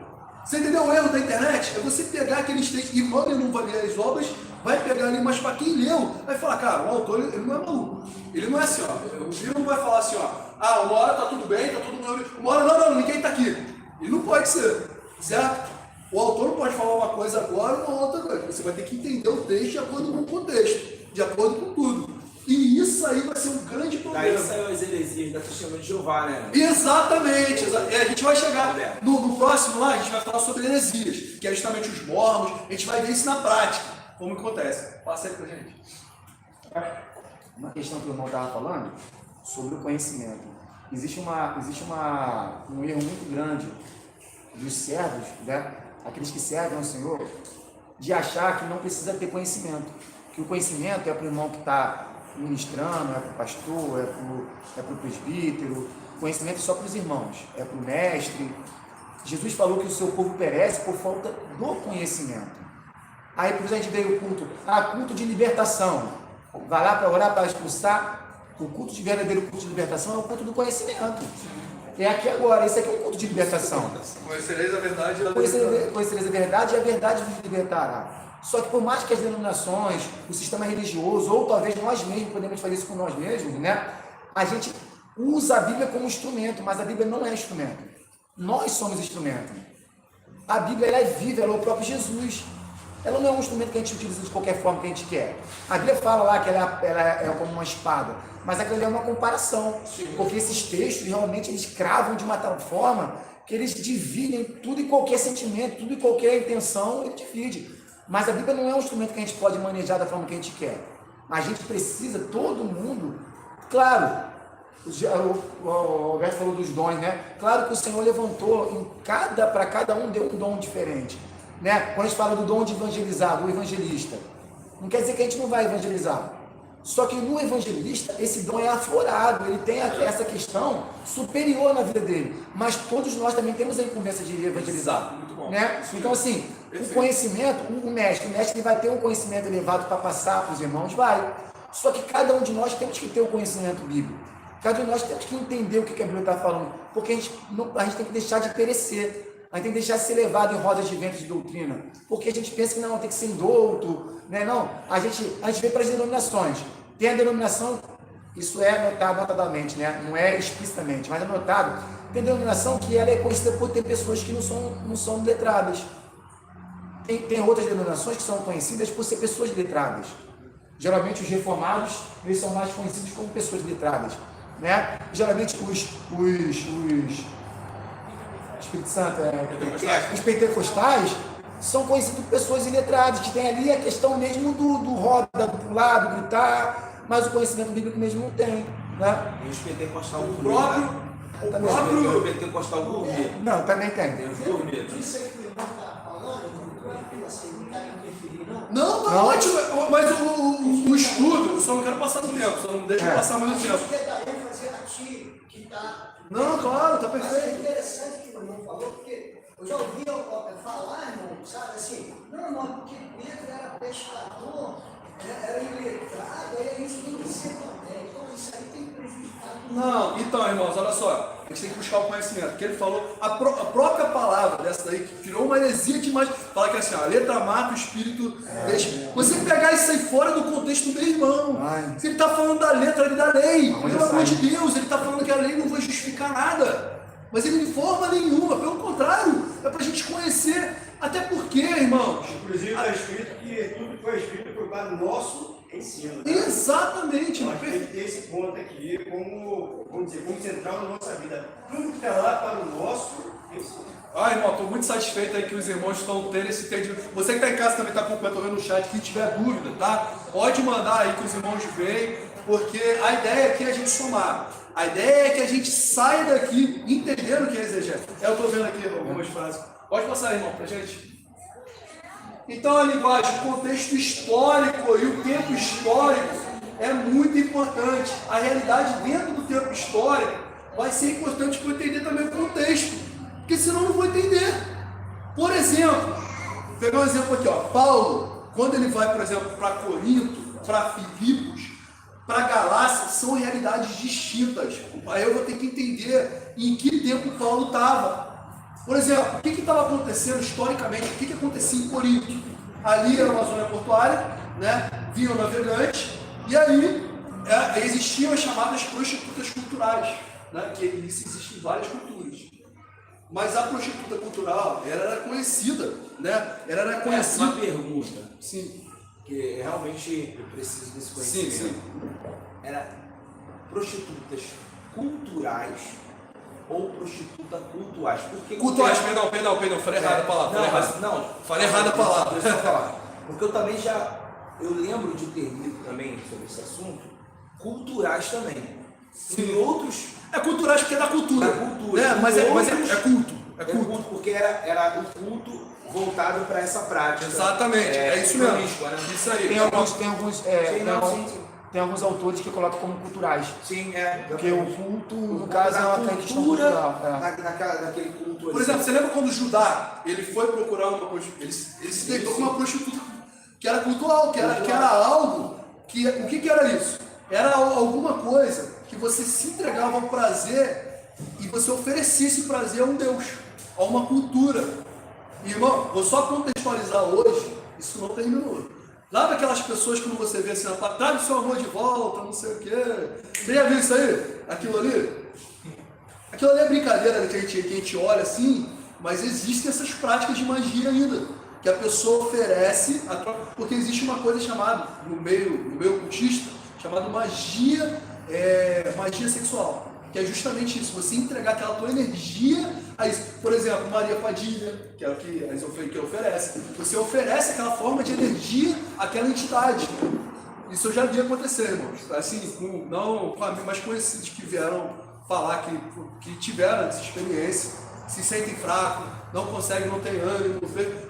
Você entendeu o erro da internet? É você pegar aqueles textos, e quando ele não vai ler as obras, vai pegar ali, mas para quem leu, vai falar, cara, o autor ele não é maluco. Ele não é assim, ó. O livro não vai falar assim, ó, uma hora tá tudo bem, tá tudo bem, uma hora não, ninguém tá aqui. Ele não pode ser, certo? O autor não pode falar uma coisa agora e uma outra coisa. Você vai ter que entender o texto de acordo com o contexto, de acordo com tudo. E isso aí vai ser um grande problema.
Daí saiu as heresias da Testemunha de Jeová, né?
Exatamente. A gente vai chegar no próximo lá, a gente vai falar sobre heresias, que é justamente os mormons. A gente vai ver isso na prática, como acontece. Passa aí pra gente.
Uma questão que o irmão estava falando sobre o conhecimento. Existe um erro muito grande dos servos, né? Aqueles que servem ao Senhor, de achar que não precisa ter conhecimento. Que o conhecimento é para o irmão que está ministrando, é para o pastor, é para o presbítero. Conhecimento é só para os irmãos, é para o mestre. Jesus falou que o seu povo perece por falta do conhecimento. Aí por isso a gente veio o culto, culto de libertação. Vai lá para orar, para expulsar. O culto de verdadeiro culto de libertação é o culto do conhecimento. É aqui agora, esse aqui é um culto de libertação.
Conhecereis a verdade e
Conhecereis a verdade e a verdade vos libertará. Só que por mais que as denominações, o sistema religioso, ou talvez nós mesmos, podemos fazer isso com nós mesmos, né? A gente usa a Bíblia como instrumento, mas a Bíblia não é instrumento. Nós somos instrumento. A Bíblia ela é viva, ela é o próprio Jesus. Ela não é um instrumento que a gente utiliza de qualquer forma que a gente quer. A Bíblia fala lá que ela é como uma espada, mas aquilo é uma comparação. Porque esses textos realmente eles cravam de uma tal forma que eles dividem tudo e qualquer sentimento, tudo e qualquer intenção, ele divide. Mas a Bíblia não é um instrumento que a gente pode manejar da forma que a gente quer. A gente precisa, todo mundo, claro, o Alberto falou dos dons, né? Claro que o Senhor levantou, para cada um deu um dom diferente. Né? Quando a gente fala do dom de evangelizar, do evangelista, não quer dizer que a gente não vai evangelizar. Só que no evangelista, esse dom é aflorado, ele tem essa questão superior na vida dele. Mas todos nós também temos a incumbência de evangelizar. Muito bom. Né? Então, assim, o conhecimento, o mestre ele vai ter um conhecimento elevado para passar para os irmãos, vai. Só que cada um de nós temos que ter o conhecimento bíblico. Cada um de nós temos que entender o que a Bíblia está falando. Porque a gente tem que deixar de perecer. A gente tem que deixar de ser levado em rodas de ventos de doutrina. Porque a gente pensa que não, tem que ser indouto. Né? Não, a gente vem para as denominações. Tem a denominação, isso é anotado notadamente, né? Não é explicitamente, mas é anotado. Tem denominação que ela é conhecida por ter pessoas que não são letradas. Tem outras denominações que são conhecidas por ser pessoas letradas. Geralmente os reformados, eles são mais conhecidos como pessoas letradas. Né? Geralmente os Espírito Santo, os pentecostais são conhecidos por pessoas iletradas, que tem ali a questão mesmo do roda, do lado, gritar, mas o conhecimento bíblico mesmo não tem. Né?
E os pentecostais
o próprio
pentecostal gourmet.
Não, também tem.
Tem os gourmet.
Isso aí que o irmão está falando, não está interferindo, não?
Não, tá ótimo, mas o estudo, eu só não quero passar do tempo, só não deixa passar mais do tempo.
Porque está ênfase aqui, que está...
Não, claro, tá
Mas é
perfeito.
interessante que o irmão falou, porque eu já ouvi falar, irmão, sabe, assim, não, porque Pedro era pescador, era iletrado, aí isso tem que ser também. Então isso aí tem prejudicado.
Não, então, irmãos, olha só, a gente tem que buscar o conhecimento, porque ele falou, a própria palavra dessa daí, que virou uma heresia demais, fala que assim, a letra mata, o espírito deixa. Você pegar isso aí fora do contexto do meu irmão, se ele está falando da letra ali da lei, pelo amor de Deus, ele está falando que a lei não vai justificar nada, mas ele de forma nenhuma, pelo contrário, é para a gente conhecer, até porque, irmãos.
Inclusive está escrito que tudo que foi escrito foi para o nosso ensino. Né?
Exatamente.
Nós temos que ter esse ponto aqui como, vamos dizer, como central na nossa vida. Tudo que está lá para o nosso ensino.
Irmão, estou muito satisfeito aí que os irmãos estão tendo esse entendimento. Você que está em casa também está acompanhando no chat, quem tiver dúvida, tá? Pode mandar aí que os irmãos veem, porque a ideia aqui é a gente somar. A ideia é que a gente saia daqui entendendo o que é exegese. Eu estou vendo aqui algumas frases. Pode passar, irmão, pra gente. Então a linguagem, o contexto histórico e o tempo histórico é muito importante. A realidade dentro do tempo histórico vai ser importante para eu entender também o contexto, porque senão eu não vou entender. Por exemplo, vou pegar um exemplo aqui, ó. Paulo, quando ele vai, por exemplo, para Corinto, para Filipos, para Galácia, são realidades distintas. Aí eu vou ter que entender em que tempo Paulo estava. Por exemplo, o que estava acontecendo historicamente? O que acontecia em Corinto? Ali era uma zona portuária, né? Vinham navegantes, e aí existiam as chamadas prostitutas culturais, né? Que isso existe em várias culturas. Mas a prostituta cultural, ela era conhecida, né? Ela era conhecida.
Uma pergunta.
Sim.
Que realmente eu preciso desse conhecimento.
Sim.
Era prostitutas culturais ou prostituta cultuais? Porque
cultuais, perdão, falei errada a palavra. Falei errada a palavra.
Deixa eu falar. Porque eu também eu lembro de ter lido também sobre esse assunto, culturais também.
Sim.
Em outros...
É culturais porque é da cultura.
Da cultura.
É, mas é culto.
É culto porque era o culto voltado para essa prática.
Exatamente, é isso mesmo.
Né?
Isso aí.
Tem alguns autores que colocam como culturais.
Sim,
porque o culto, no caso, é uma questão cultural.
Naquele culto.
Por exemplo, você lembra quando Judá ele foi procurar uma prostituta? Ele se deitou com uma prostituta que era cultural, que era algo que. O que era isso? Era alguma coisa que você se entregava ao prazer e você oferecia esse prazer a um Deus, a uma cultura. Irmão, vou só contextualizar hoje, isso não terminou. Sabe aquelas pessoas que quando você vê assim, traga o seu amor de volta, não sei o quê. Você já viu isso aí? Aquilo ali? Aquilo ali é brincadeira que a gente olha assim, mas existem essas práticas de magia ainda. Que a pessoa oferece, porque existe uma coisa chamada, no meio cultista, chamada magia sexual. Que é justamente isso, você entregar aquela tua energia a isso. Por exemplo, Maria Padilha, que é o que oferece. Você oferece aquela forma de energia àquela entidade. Isso eu já vi acontecer, irmãos. Assim, não com amigos, mas conhecidos que vieram falar que tiveram essa experiência, se sentem fracos, não conseguem, não têm ânimo.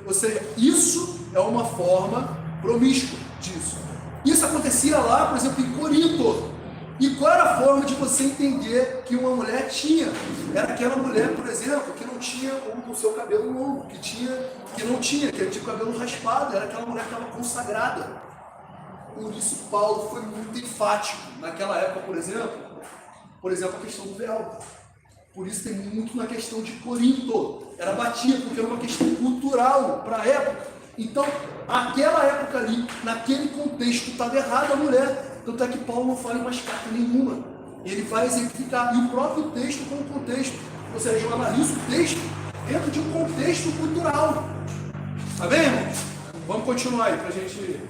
Ou seja, isso é uma forma promíscua disso. Isso acontecia lá, por exemplo, em Corinto. E qual era a forma de você entender que uma mulher tinha? Era aquela mulher, por exemplo, que não tinha o seu cabelo longo, que tinha o cabelo raspado, era aquela mulher que estava consagrada. Por isso Paulo foi muito enfático. Naquela época, por exemplo, a questão do véu. Por isso tem muito na questão de Corinto. Era batia, porque era uma questão cultural para a época. Então, aquela época ali, naquele contexto, estava errada a mulher. Tanto é que Paulo não fala em mais carta nenhuma. Ele vai exemplificar. E o próprio texto com o contexto. Ou seja, eu analiso o texto dentro de um contexto cultural. Tá bem, irmão? Vamos continuar aí, pra gente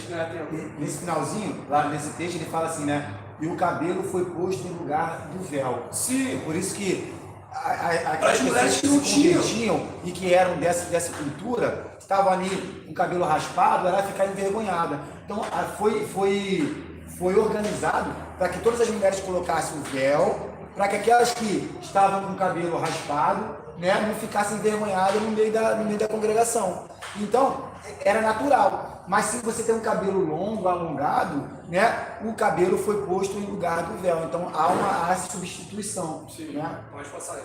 ganhar tempo.
Nesse finalzinho, lá nesse texto, ele fala assim, né? E o cabelo foi posto em lugar do véu.
Sim.
Por isso que
as mulheres que não
tinham e que eram dessa cultura, estavam ali com o cabelo raspado, ela ia ficar envergonhada. Então foi organizado para que todas as mulheres colocassem o véu, para que aquelas que estavam com o cabelo raspado, né, não ficassem envergonhadas no meio da congregação. Então, era natural. Mas se você tem um cabelo longo, alongado, né, o cabelo foi posto em lugar do véu. Então, há substituição.
Sim,
né?
pode passar aí.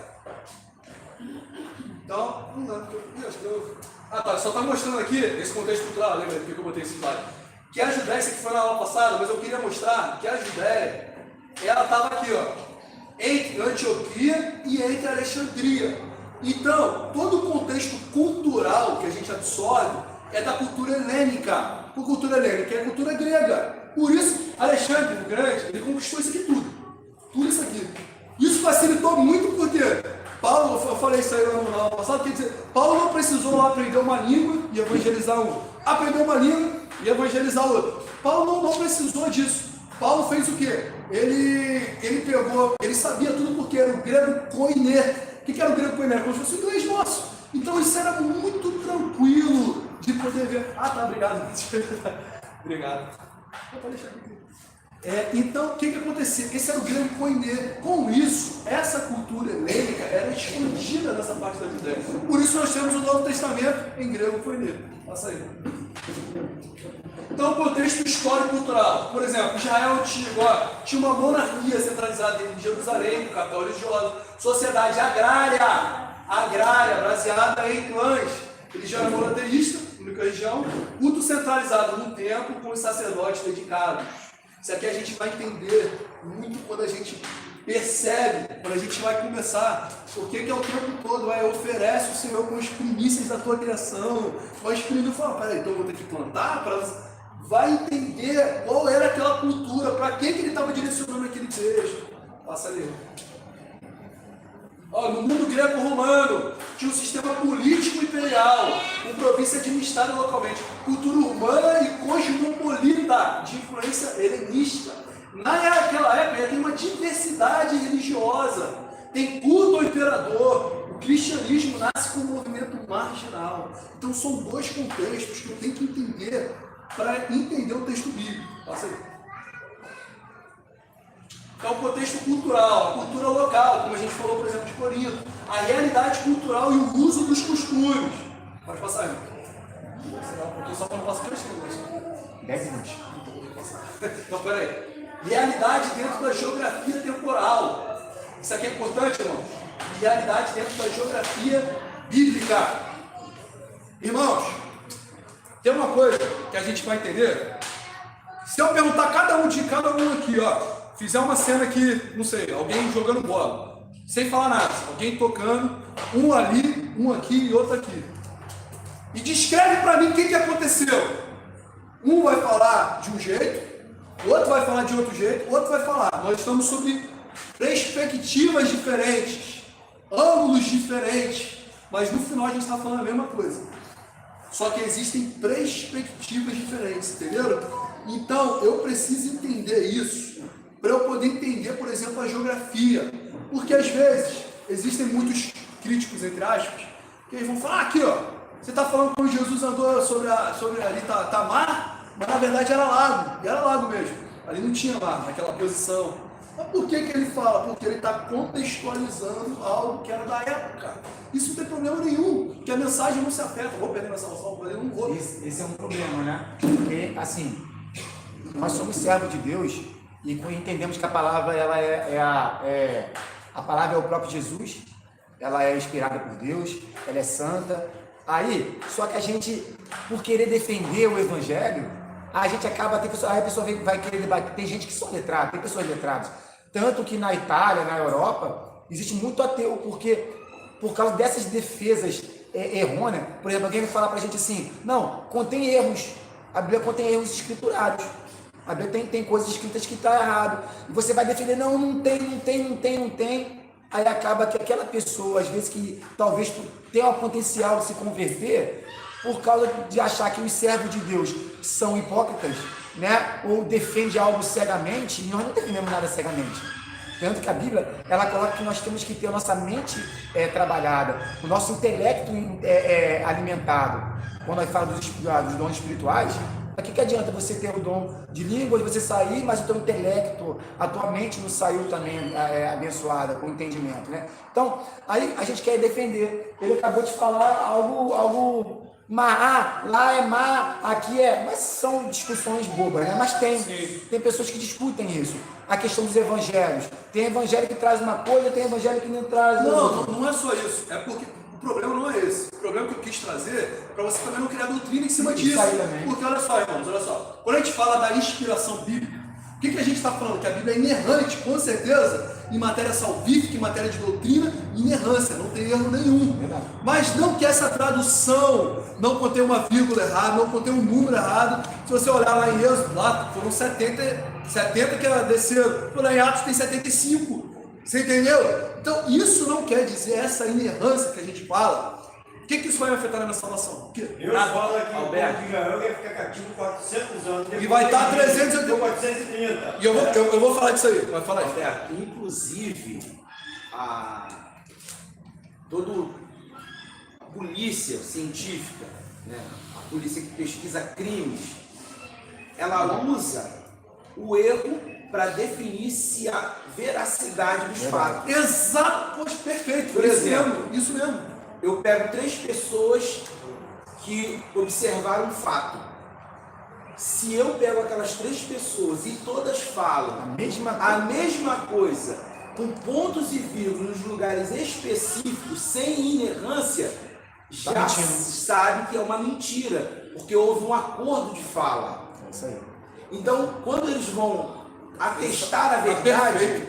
Então, só está mostrando aqui, esse contexto cultural, lembra que eu botei esse slide? Que a Judéia, isso aqui foi na aula passada, mas eu queria mostrar que a Judéia, ela estava aqui, ó, entre Antioquia e entre Alexandria. Então, todo o contexto cultural que a gente absorve é da cultura helênica. A cultura helênica é a cultura grega. Por isso, Alexandre o Grande, ele conquistou isso aqui tudo. Tudo isso aqui. Isso facilitou muito porque Paulo, eu falei isso aí na aula passada, quer dizer, Paulo não precisou lá aprender uma língua e evangelizar um. Aprendeu uma língua e evangelizar outro. Paulo não precisou disso. Paulo fez o quê? Ele sabia tudo porque era o grego koiné. O que era o grego koiné? Como se fosse o inglês nosso. Então isso era muito tranquilo de poder ver. Ah, tá, obrigado. Obrigado. Pode deixar aqui. Então, o que acontecia? Esse era o grande koiné. Com isso, essa cultura helênica era escondida nessa parte da Judéia. Por isso nós temos o Novo Testamento em grego koiné. Passa aí. Então, o contexto histórico cultural. Por exemplo, Israel tinha uma monarquia centralizada em Jerusalém, capital religiosa, sociedade agrária, baseada em clãs. Religião era monoteísta, única religião, culto centralizado no templo com os sacerdotes dedicados. Isso aqui a gente vai entender muito quando a gente percebe, quando a gente vai começar, porque que é o tempo todo, oferece o Senhor com as primícias da tua criação, vai exprimindo e fala, peraí, então eu vou ter que plantar, vai entender qual era aquela cultura, para que ele estava direcionando aquele texto. Passa ali. No mundo greco-romano, tinha um sistema político imperial, com província administrada localmente, cultura urbana e cosmopolita, de influência helenista. Naquela época, tem uma diversidade religiosa, tem culto ao imperador, o cristianismo nasce como um movimento marginal. Então, são dois contextos que eu tenho que entender para entender o texto bíblico. Passa aí. Então, o contexto cultural, a cultura local, como a gente falou, por exemplo, de Corinto, a realidade cultural e o uso dos costumes. Pode passar aí. Só para não passar 10 minutos. Então, peraí. Realidade dentro da geografia temporal. Isso aqui é importante, irmão? Realidade dentro da geografia bíblica. Irmãos, tem uma coisa que a gente vai entender. Se eu perguntar cada um aqui, fizer uma cena aqui, não sei, alguém jogando bola, sem falar nada, alguém tocando, um ali, um aqui e outro aqui. E descreve para mim o que aconteceu. Um vai falar de um jeito, o outro vai falar de outro jeito, o outro vai falar. Nós estamos sob perspectivas diferentes, ângulos diferentes, mas no final a gente está falando a mesma coisa. Só que existem perspectivas diferentes, entenderam? Então eu preciso entender isso para eu poder entender, por exemplo, a geografia. Porque às vezes existem muitos críticos, entre aspas, que eles vão falar, aqui você está falando como Jesus andou sobre ali tá mar, mas na verdade era lago, e era lago mesmo. Ali não tinha mar, naquela posição. Mas por que ele fala? Porque ele está contextualizando algo que era da época. Isso não tem problema nenhum, porque a mensagem não se afeta. Vou perder minha salvação, eu não vou.
Esse é um problema, né? Porque, assim, nós somos servos de Deus e entendemos que a palavra a palavra é o próprio Jesus, ela é inspirada por Deus, ela é santa. Aí, só que a gente, por querer defender o evangelho, a gente acaba, aí a pessoa vai querer debater. Tem gente que são letrados, tem pessoas letradas. Tanto que na Itália, na Europa, existe muito ateu, porque por causa dessas defesas errôneas, por exemplo, alguém vai falar pra gente assim, não, contém erros, a Bíblia contém erros escriturários. A Bíblia tem coisas escritas que estão errado. E você vai defender, não tem. Aí acaba que aquela pessoa, às vezes, que talvez tenha o potencial de se converter, por causa de achar que os servos de Deus são hipócritas, né? Ou defende algo cegamente, e nós não defendemos nada cegamente. Tanto que a Bíblia, ela coloca que nós temos que ter a nossa mente trabalhada, o nosso intelecto alimentado. Quando nós falamos dos dons espirituais, o que adianta você ter o dom de língua, de você sair, mas o teu intelecto, a tua mente não saiu também abençoada, com entendimento, né? Então, aí a gente quer defender. Ele acabou de falar algo lá é mar, aqui é... Mas são discussões bobas, né? Mas tem pessoas que discutem isso. A questão dos evangelhos. Tem evangelho que traz uma coisa, tem evangelho que não traz outra.
Não é só isso. É porque o problema não é esse. O problema que eu quis trazer é para você também não criar doutrina em cima disso. Porque olha só, irmãos, olha só. Quando a gente fala da inspiração bíblica, o que a gente está falando? Que a Bíblia é inerrante, com certeza, em matéria salvífica, em matéria de doutrina, inerrância, não tem erro nenhum. Mas não que essa tradução não contém uma vírgula errada, não contém um número errado. Se você olhar lá em Êxodo, lá foram 70 que desceram, por lá em Atos tem 75. Você entendeu? Então, isso não quer dizer essa inerrância que a gente fala. O que isso vai afetar na minha salvação?
Eu falo aqui, Alberto, que Israel vai ficar cativo 400 anos.
E vai estar
430.
E eu vou falar disso aí. Vai falar isso.
Alberto, inclusive, todo polícia científica, né, a polícia que pesquisa crimes, ela usa o erro para definir se a veracidade dos fatos.
Exato, poxa, perfeito.
Por exemplo,
isso mesmo.
Eu pego 3 pessoas que observaram um fato. Se eu pego aquelas 3 pessoas e todas falam a mesma coisa, com pontos e vírgulas nos lugares específicos, sem inerrância, já sabe que é uma mentira, porque houve um acordo de fala.
É isso aí.
Então, quando eles vão atestar a verdade,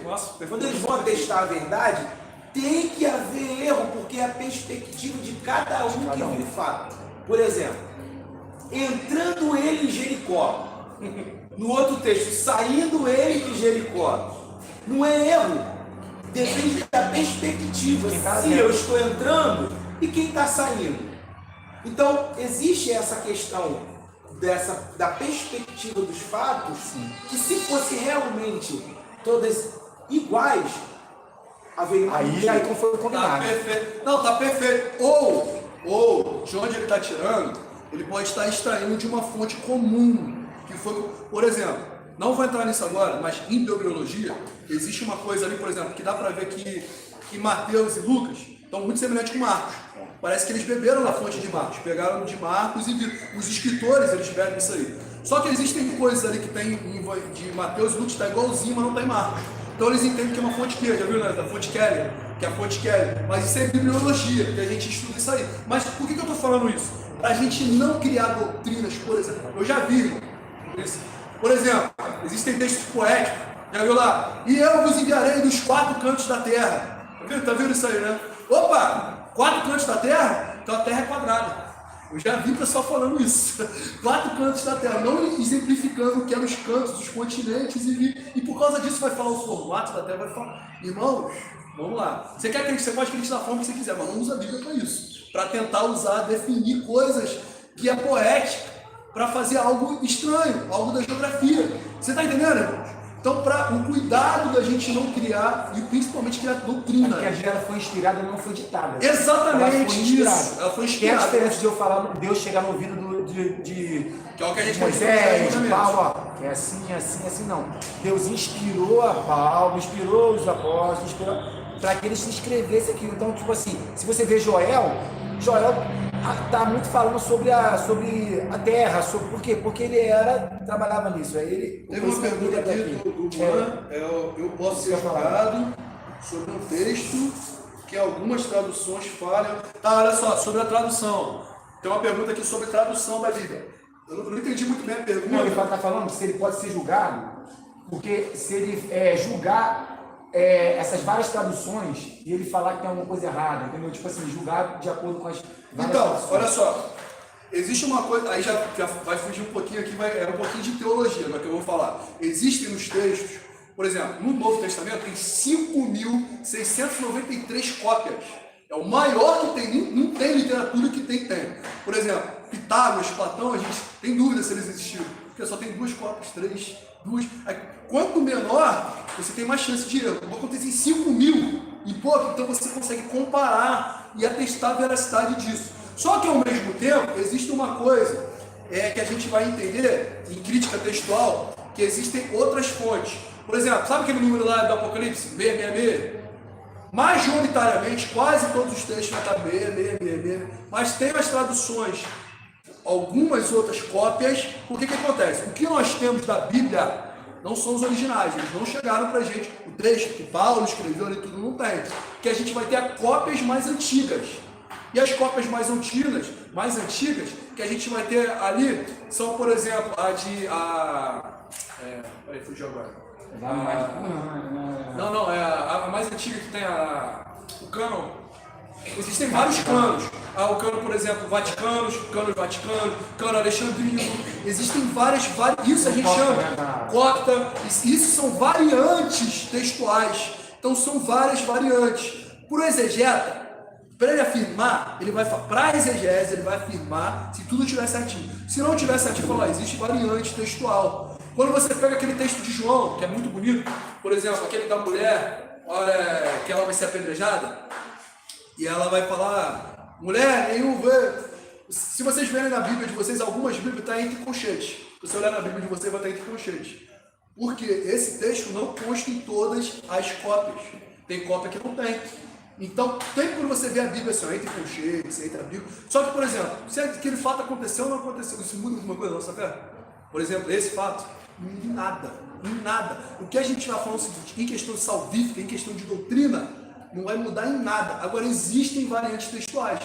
quando eles vão atestar a verdade, tem que haver erro, porque é a perspectiva de cada um que viu o fato. Por exemplo, entrando ele em Jericó, no outro texto, saindo ele de Jericó, não é erro, depende da perspectiva, se eu estou entrando e quem está saindo. Então, existe essa questão da perspectiva dos fatos, que se fosse realmente todas iguais, haveria uma mentira.
Aí como foi combinado.
Tá perfeito. Não, tá perfeito. Ou, de onde ele está tirando, ele pode estar extraindo de uma fonte comum, que foi, por exemplo, não vou entrar nisso agora, mas em bibliologia, existe uma coisa ali, por exemplo, que dá para ver que Mateus e Lucas estão muito semelhantes com Marcos. Parece que eles beberam na fonte de Marcos, pegaram de Marcos e viram. Os escritores, eles bebem isso aí. Só que existem coisas ali que tem de Mateus e Lucas, está igualzinho, mas não está em Marcos. Então eles entendem que é uma fonte que, já viu, né? Da fonte Keller, que é a fonte Keller. Mas isso é bibliologia, que a gente estuda isso aí. Mas por que eu estou falando isso? Para a gente não criar doutrinas, por exemplo. Eu já vi isso. Por exemplo, existem textos poéticos, já viu lá? E eu vos enviarei dos 4 cantos da terra. Tá vendo isso aí, né? Opa! 4 cantos da terra? Então a terra é quadrada. Eu já vi o pessoal falando isso. 4 cantos da terra, não exemplificando o que é nos cantos dos continentes, e por causa disso vai falar o formato da terra, vai falar, irmãos, vamos lá. Você pode acreditar da forma que você quiser, mas não usa a Bíblia para isso. Para tentar definir coisas que é poética, para fazer algo estranho, algo da geografia. Você está entendendo, irmãos? Então, para o cuidado da gente não criar, e principalmente criar doutrina.
Porque a Bíblia foi inspirada, não foi ditada.
Exatamente,
ela foi inspirada. Que é a diferença de eu falar, Deus chegar no ouvido que é o que a gente Moisés, de Paulo, ó, é assim, assim, assim, não. Deus inspirou a Paulo, inspirou os apóstolos, para que eles se escrevessem aquilo. Então, tipo assim, se você vê Joel está muito falando sobre a terra, por quê? Porque ele trabalhava nisso. Aí ele
teve uma pergunta aqui do Juan, eu posso ser julgado sobre um texto que algumas traduções falham. Tá, olha só, sobre a tradução. Tem uma pergunta aqui sobre tradução da Bíblia. Eu não entendi muito bem a pergunta.
Não, ele está falando se ele pode ser julgado, porque se ele julgar essas várias traduções e ele falar que tem alguma coisa errada, entendeu? Tipo assim, julgar de acordo com as várias traduções.
Olha só, existe uma coisa, aí já vai fugir um pouquinho aqui, é um pouquinho de teologia, mas que eu vou falar. Existem nos textos, por exemplo, no Novo Testamento tem 5.693 cópias. É o maior que tem, não tem literatura que tem. Por exemplo, Pitágoras, Platão, a gente tem dúvida se eles existiram, porque só tem 2 cópias, 3, 2. Quanto menor, você tem mais chance de erro. Vou acontecer em 5.000 e pouco, então você consegue comparar e atestar a veracidade disso. Só que ao mesmo tempo, existe uma coisa que a gente vai entender em crítica textual, que existem outras fontes. Por exemplo, sabe aquele número lá do Apocalipse? 666? Majoritariamente, quase todos os textos vão estar 666, mas tem as traduções, algumas outras cópias. Por que acontece? O que nós temos da Bíblia não são os originais, eles não chegaram para a gente. O texto que Paulo escreveu e tudo não tem. Que a gente vai ter cópias mais antigas. E as cópias mais antigas, que a gente vai ter ali, são, por exemplo, peraí, fugiu agora. A mais antiga que tem o cânon. Existem vários cânones. O cânon, por exemplo, Vaticano, cânon Alexandrino. Existem várias, isso a gente chama copta. Isso são variantes textuais. Então são várias variantes. Por exegeta, para ele afirmar, para a exegese, ele vai afirmar se tudo estiver certinho. Se não estiver certinho, fala, existe variante textual. Quando você pega aquele texto de João, que é muito bonito, por exemplo, aquele da mulher, olha, que ela vai ser apedrejada, e ela vai falar, Mulher, nenhum vê. Se vocês verem na Bíblia de vocês, algumas Bíblias estão entre colchetes. Se você olhar na Bíblia de vocês, vai estar entre colchetes. Porque esse texto não consta em todas as cópias. Tem cópia que não tem. Então, tem quando você vê a Bíblia assim, entre colchetes, entre a Bíblia. Só que, por exemplo, se aquele fato aconteceu ou não aconteceu, isso muda alguma coisa na nossa fé? Por exemplo, esse fato, em nada, em nada. O que a gente vai falar é o seguinte, em questão de salvífica, em questão de doutrina, não vai mudar em nada. Agora, existem variantes textuais.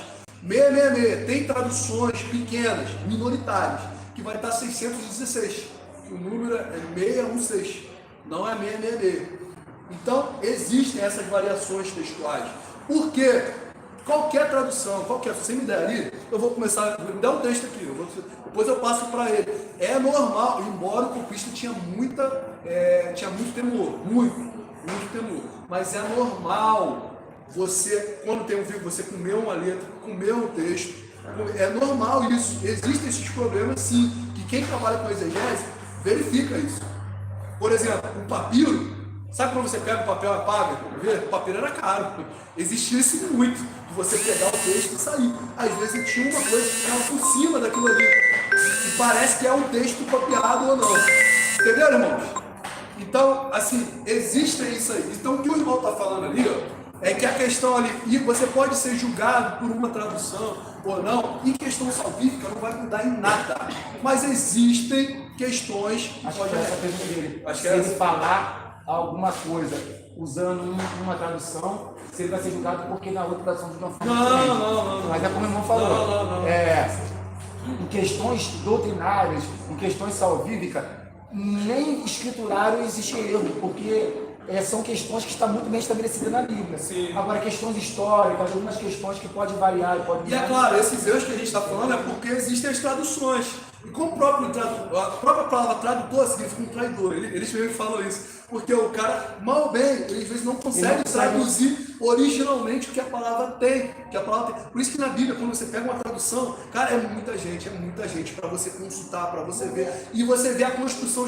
666, tem traduções pequenas, minoritárias, que vai estar 616. O número é 616, não é 666. Então, existem essas variações textuais. Por quê? Qualquer tradução, se você me der ali, eu vou começar, me dá um texto aqui, depois eu passo para ele. É normal, embora o copista tinha muito temor, muito temor. Mas é normal você, quando tem um vídeo, você comer uma letra, comer um texto. É normal isso. Existem esses problemas sim, que quem trabalha com exegese verifica isso. Por exemplo, o papiro. Sabe quando você pega o papel e apaga? O papiro era caro. Existia isso muito, de você pegar o texto e sair. Às vezes tinha uma coisa que ficava por cima daquilo ali. E parece que é um texto copiado ou não. Entenderam, irmãos? Então, assim, existe isso aí. Então, o que o irmão está falando ali, ó, é que a questão ali, e você pode ser julgado por uma tradução ou não, em questão salvífica não vai mudar em nada. Mas existem questões...
Acho que essa pergunta dele.
Acho que
se ele falar alguma coisa usando uma tradução, se ele vai ser julgado porque na outra tradução de uma forma diferente.
Não.
Mas é como o irmão falou.
Não.
Em questões doutrinárias, em questões salvíficas, nem escriturário existe erro, porque são questões que estão muito bem estabelecidas na Bíblia.
Sim.
Agora, questões históricas, algumas questões que podem variar.
E é claro, esses erros que a gente está falando é porque existem as traduções. E como a própria palavra tradutor significa um traidor, eles mesmo falam isso. Porque o cara, mal bem, ele às vezes não consegue traduzir originalmente o que a palavra tem. Por isso que na Bíblia, quando você pega uma tradução, cara, é muita gente para você consultar, para você ver. E você vê a construção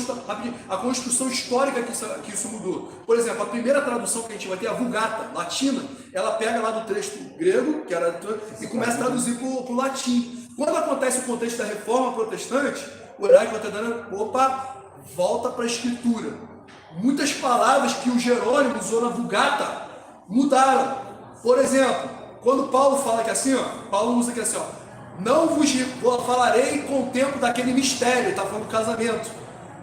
histórica que isso mudou. Por exemplo, a primeira tradução que a gente vai ter, a Vulgata, latina, ela pega lá do texto grego, que era, e começa a traduzir para o latim. Quando acontece o contexto da reforma protestante, o hebraico vai estar dando, volta para a escritura. Muitas palavras que o Jerônimo usou na Vulgata mudaram. Por exemplo, quando Paulo fala que assim, Paulo usa que assim, não vos falarei com o tempo daquele mistério, ele está falando do casamento.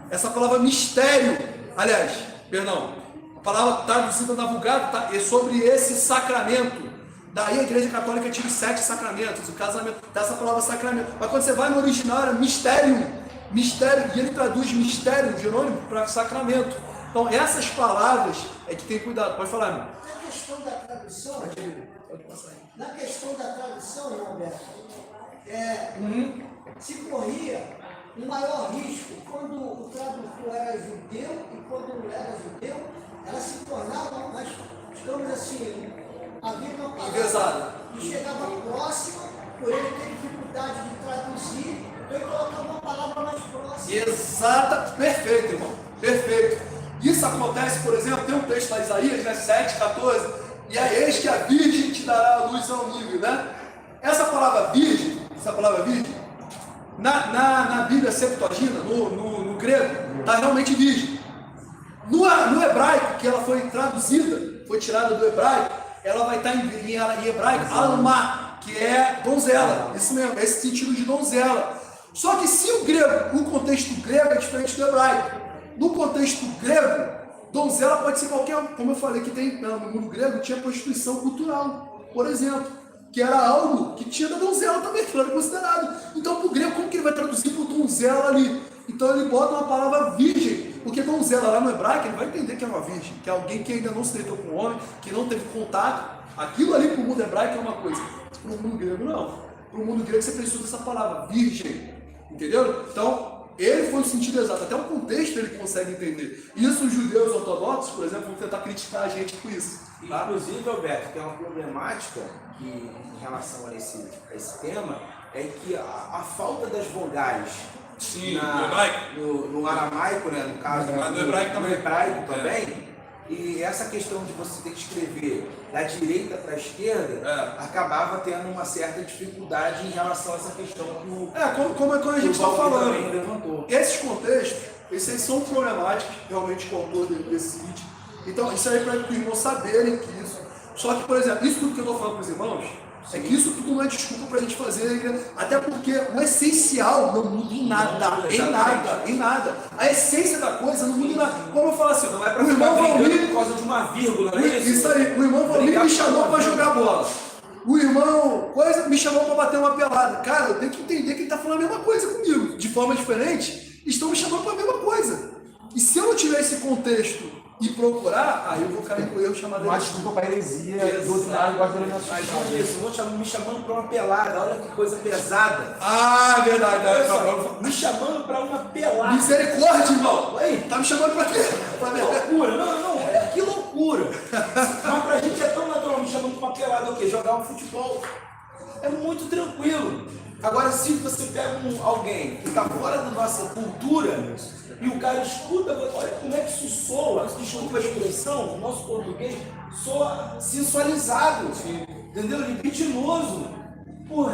Essa palavra mistério, a palavra traduzida na Vulgata é sobre esse sacramento. Daí a Igreja Católica tira os 7 sacramentos, o casamento, dessa palavra sacramento. Mas quando você vai no original, é mistério, e ele traduz mistério, Jerônimo, para sacramento. Então essas palavras é que tem cuidado. Pode falar, meu.
Na questão da tradução,
pode passar aí.
Na questão da tradução, irmão Alberto, se corria um maior risco quando o tradutor era judeu e quando não era judeu, ela se tornava mais, digamos assim, havia uma palavra que chegava próxima, por ele ter dificuldade de traduzir, então ele colocava uma palavra mais próxima.
Exato, perfeito, irmão, perfeito. Isso acontece, por exemplo, tem um texto da Isaías, 7,14, e é eis que a virgem te dará a luz ao nível, né? Essa palavra virgem, na Bíblia Septuaginta, no grego, está realmente virgem. No hebraico, que ela foi traduzida, foi tirada do hebraico, ela vai estar em hebraico, alma, que é donzela, isso mesmo, esse sentido de donzela. Só que se o contexto grego é diferente do hebraico. No contexto grego, donzela pode ser qualquer um. Como eu falei que tem no mundo grego, tinha prostituição cultural, por exemplo, que era algo que tinha da donzela também, que era considerado. Então, para o grego, como que ele vai traduzir por donzela ali? Então, ele bota uma palavra virgem, porque donzela lá no hebraico, ele vai entender que é uma virgem, que é alguém que ainda não se deitou com um homem, que não teve contato. Aquilo ali para o mundo hebraico é uma coisa, para o mundo grego não. Para o mundo grego você precisa dessa palavra, virgem, entendeu? Então, ele foi no sentido exato, até o contexto ele consegue entender. Isso os judeus ortodoxos, por exemplo, vão tentar criticar a gente com isso.
Tá? Inclusive, Alberto, que é uma problemática que, em relação a esse tema, é que a falta das vogais no aramaico, né, no caso,
no hebraico também,
E essa questão de você ter que escrever da direita para a esquerda acabava tendo uma certa dificuldade em relação a essa questão que o.
Como a gente está falando.
Levantou.
Esses contextos, esses são problemáticos, realmente, com o autor desse vídeo. Então, isso aí para os irmãos saberem que isso. Só que, por exemplo, isso tudo que eu estou falando para os irmãos, é que isso tudo não é desculpa para a gente fazer, até porque o essencial não muda em nada. A essência da coisa não muda em nada. Como eu falo assim,
Não é para
o irmão Valmir,
por causa de uma vírgula, não é isso?
isso aí, o irmão Valmir me chamou para jogar bola. O irmão me chamou para bater uma pelada. Cara, eu tenho que entender que ele está falando a mesma coisa comigo, de forma diferente, estão me chamando para a mesma coisa. E se eu não tiver esse contexto e procurar, aí eu vou cair com o erro chamado
uma desculpa para heresia do outro lado, igual a
isso, me chamando para uma pelada, olha que coisa pesada.
Ah, verdade.
Me chamando para uma pelada.
Misericórdia, irmão. Aí, tá me chamando para quê?
Que loucura. Não, que loucura. Mas pra gente é tão natural, me chamando para uma pelada, o quê? Jogar um futebol. É muito tranquilo. Agora, se você pega alguém que está fora da nossa cultura e o cara escuta, olha como é que isso soa, desculpa a expressão, o nosso português soa sensualizado, entendeu? Libidinoso, por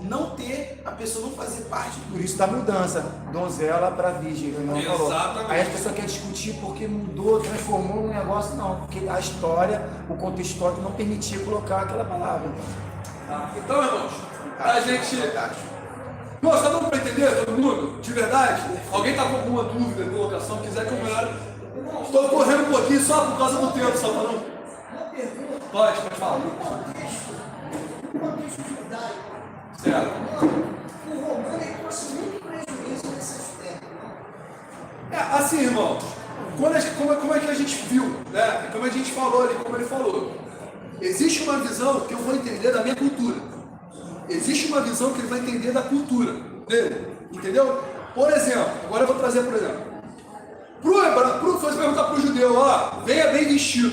não ter, a pessoa não fazer parte do.
Por isso da mudança, donzela para virgem, o irmão falou.
Exatamente.
Aí as pessoas querem discutir porque mudou, transformou um negócio, não, porque a história, o contexto histórico não permitia colocar aquela palavra.
Então, irmãos, a gente. Nossa, tá dando para entender todo mundo? De verdade? Alguém tá com alguma dúvida, colocação, quiser que eu melhore? Estou correndo um pouquinho só por causa do tempo, só para não. Pode falar.
O contexto judaico.
Certo.
O romano trouxe muito prejuízo nesse aspecto.
Assim, irmão, como é que a gente viu, né? Como a gente falou ali, como ele falou. Existe uma visão que eu vou entender da minha cultura. Existe uma visão que ele vai entender da cultura dele, entendeu? Por exemplo, agora eu vou trazer, por exemplo, se você perguntar para o judeu, venha bem vestido.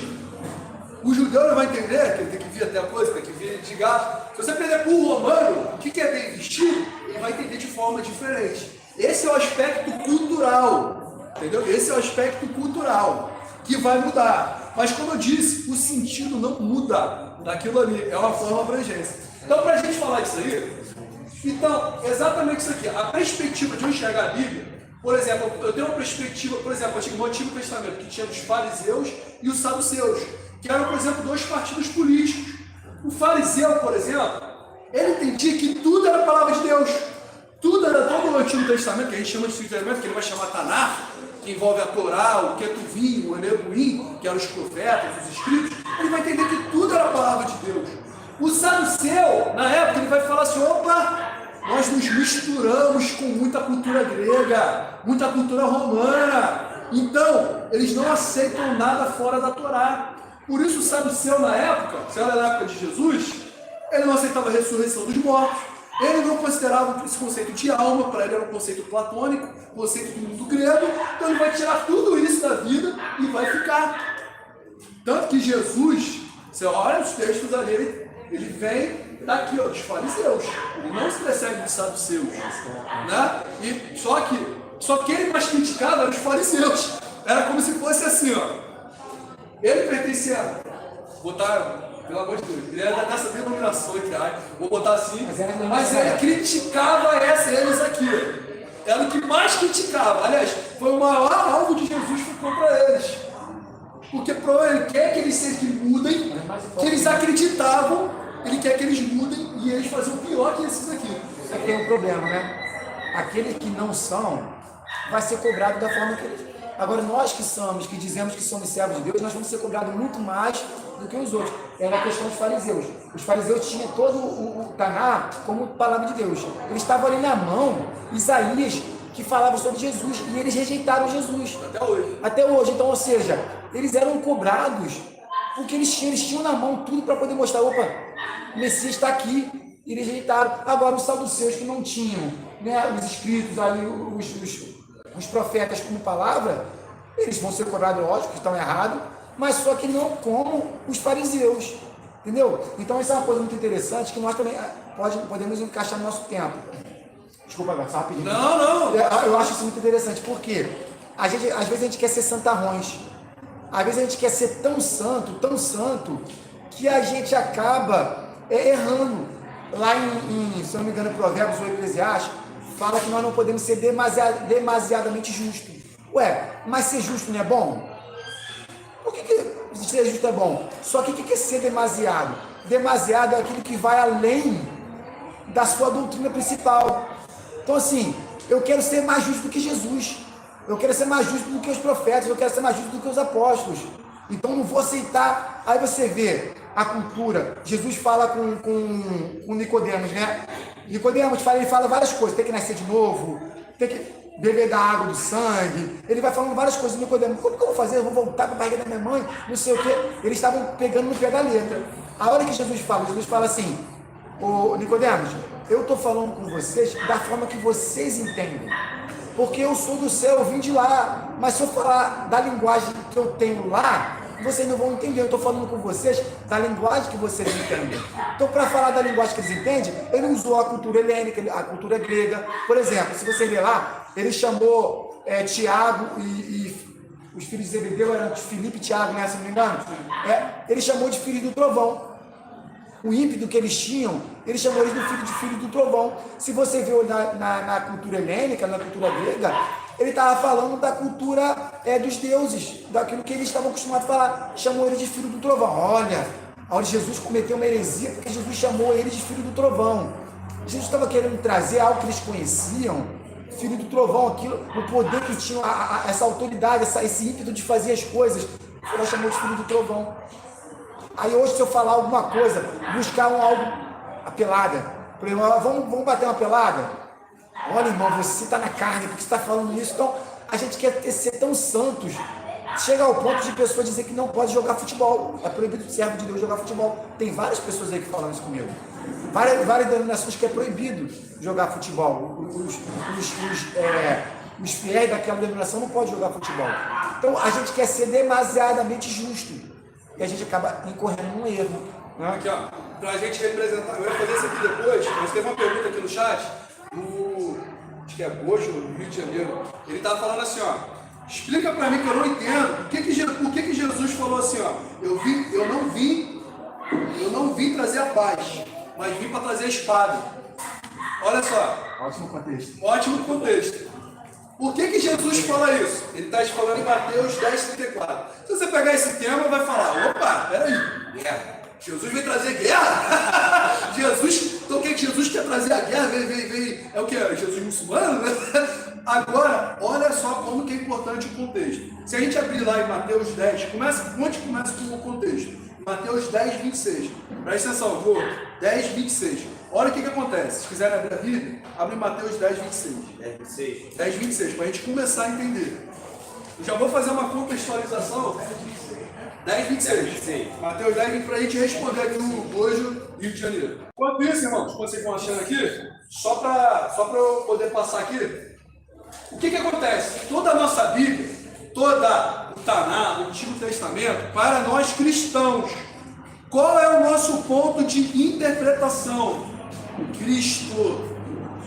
O judeu não vai entender que ele tem que vir até a coisa, tem que vir de gato. Se você perder para o romano, o que é bem vestido, ele vai entender de forma diferente. Esse é o aspecto cultural, entendeu? Esse é o aspecto cultural que vai mudar. Mas como eu disse, o sentido não muda daquilo ali, é uma forma abrangência. Então, para a gente falar disso aí, então, exatamente isso aqui, a perspectiva de eu enxergar a Bíblia, por exemplo, eu tenho uma perspectiva, por exemplo, no Antigo Testamento, que tinha os fariseus e os saduceus, que eram, por exemplo, dois partidos políticos. O fariseu, por exemplo, ele entendia que tudo era a palavra de Deus, todo o Antigo Testamento, que a gente chama de Antigo Testamento, que ele vai chamar Taná, que envolve a Torá, o Ketuvim, o Nebuim, que eram os profetas, os escritos, ele vai entender que tudo era a palavra de Deus. O saduceu, na época, ele vai falar assim, nós nos misturamos com muita cultura grega, muita cultura romana, então eles não aceitam nada fora da Torá. Por isso o saduceu na época, se era na época de Jesus, ele não aceitava a ressurreição dos mortos, ele não considerava esse conceito de alma, para ele era um conceito platônico, conceito do mundo grego, então ele vai tirar tudo isso da vida e vai ficar. Tanto que Jesus, você olha os textos ali, ele vem daqui, dos fariseus. Ele não se persegue dos saduceus. Né? E só que ele mais criticava eram os fariseus. Era como se fosse assim, Ele pertencia, pelo amor de Deus, ele era dessa denominação, vou botar assim, mas ele criticava eles aqui. Era o que mais criticava. Aliás, foi o maior alvo de Jesus foi contra eles. Porque ele quer que eles mudem, que eles acreditavam. Ele quer que eles mudem e eles faziam pior que esses aqui.
Só que tem um problema, né? Aqueles que não são, vai ser cobrado da forma que eles. Agora, nós que dizemos que somos servos de Deus, nós vamos ser cobrados muito mais do que os outros. Era a questão dos fariseus. Os fariseus tinham todo o Taná como palavra de Deus. Eles estavam ali na mão, Isaías, que falava sobre Jesus, e eles rejeitaram Jesus. Até hoje. Então, ou seja, eles eram cobrados porque eles tinham na mão tudo para poder mostrar, o Messias está aqui, e eles rejeitaram. Agora, os saduceus que não tinham, né, os escritos ali, os profetas como palavra, eles vão ser cobrados, lógico, que estão errados, mas só que não como os fariseus, entendeu? Então, isso é uma coisa muito interessante, que nós também podemos encaixar no nosso tempo. Desculpa, só rapidinho.
Não.
Eu acho isso muito interessante, porque às vezes a gente quer ser santarrões. Às vezes a gente quer ser tão santo, que a gente acaba errando. Lá se não me engano, Provérbios ou Eclesiastes, fala que nós não podemos ser demasiadamente justos. Ué, mas ser justo não é bom? Por que ser justo é bom? Só que o que é ser demasiado? Demasiado é aquilo que vai além da sua doutrina principal. Então assim, eu quero ser mais justo do que Jesus. Eu quero ser mais justo do que os profetas. Eu quero ser mais justo do que os apóstolos. Então não vou aceitar. Aí você vê a cultura. Jesus fala com Nicodemos, né? Nicodemos ele fala várias coisas. Tem que nascer de novo. Tem que beber da água do sangue. Ele vai falando várias coisas. Nicodemos, como que eu vou fazer? Eu vou voltar para a barriga da minha mãe? Não sei o quê. Eles estavam pegando no pé da letra. A hora que Jesus fala assim: ô Nicodemos, eu estou falando com vocês da forma que vocês entendem. Porque eu sou do céu, eu vim de lá. Mas se eu falar da linguagem que eu tenho lá, vocês não vão entender. Eu estou falando com vocês da linguagem que vocês entendem. Então, para falar da linguagem que eles entendem, ele usou a cultura helênica, a cultura grega. Por exemplo, se você ler lá, ele chamou Tiago e os filhos de Zebedeu eram Filipe e Tiago, né, se não me engano. Ele chamou de filhos do trovão. O ímpeto que eles tinham, ele chamou eles de filho do trovão. Se você vê na cultura helênica, na cultura grega, ele estava falando da cultura dos deuses, daquilo que eles estavam acostumados a falar. Chamou eles de filho do trovão. Olha, onde Jesus cometeu uma heresia, porque Jesus chamou eles de filho do trovão. Jesus estava querendo trazer algo que eles conheciam, filho do trovão, aquilo, o poder que tinham, essa autoridade, esse ímpeto de fazer as coisas. Ele chamou de filho do trovão. Aí hoje, se eu falar alguma coisa, buscar algo, a pelada, por exemplo, vamos bater uma pelada? Olha, irmão, você está na carne, porque você está falando isso. Então, a gente quer ser tão santos, chega ao ponto de pessoas dizer que não pode jogar futebol. É proibido do servo de Deus jogar futebol. Tem várias pessoas aí que falam isso comigo. Várias denominações que é proibido jogar futebol. Os fiéis daquela denominação não podem jogar futebol. Então, a gente quer ser demasiadamente justo. E a gente acaba incorrendo num erro.
Né? Aqui, ó, pra gente representar, eu ia fazer isso aqui depois, mas teve uma pergunta aqui no chat, acho que é Bojo, no Rio de Janeiro. Ele estava falando assim, ó, explica pra mim que eu não entendo, por que Jesus falou assim, ó, eu não vim trazer a paz, mas vim para trazer a espada. Olha só. Ótimo contexto. Por que Jesus fala isso? Ele está falando em Mateus 10:34. Se você pegar esse tema, vai falar, opa, peraí, guerra. Jesus veio trazer guerra? Então o que Jesus quer trazer a guerra? Veio, é o que? Jesus muçulmano, né? Agora, olha só como que é importante o contexto. Se a gente abrir lá em Mateus 10, onde começa com o contexto? Mateus 10:26. Presta atenção, vou. 10:26. Olha o que acontece. Se quiserem abrir a Bíblia, abre Mateus 10:26. 10:26, para a gente começar a entender. Eu já vou fazer uma contextualização. 10:26. Mateus 10, para a gente responder aqui no hoje, Rio de Janeiro. Enquanto isso, irmãos, quando vocês vão achando aqui, só para eu poder passar aqui, o que acontece? Toda a nossa Bíblia, toda o Taná, o Antigo Testamento, para nós cristãos, qual é o nosso ponto de interpretação? Cristo.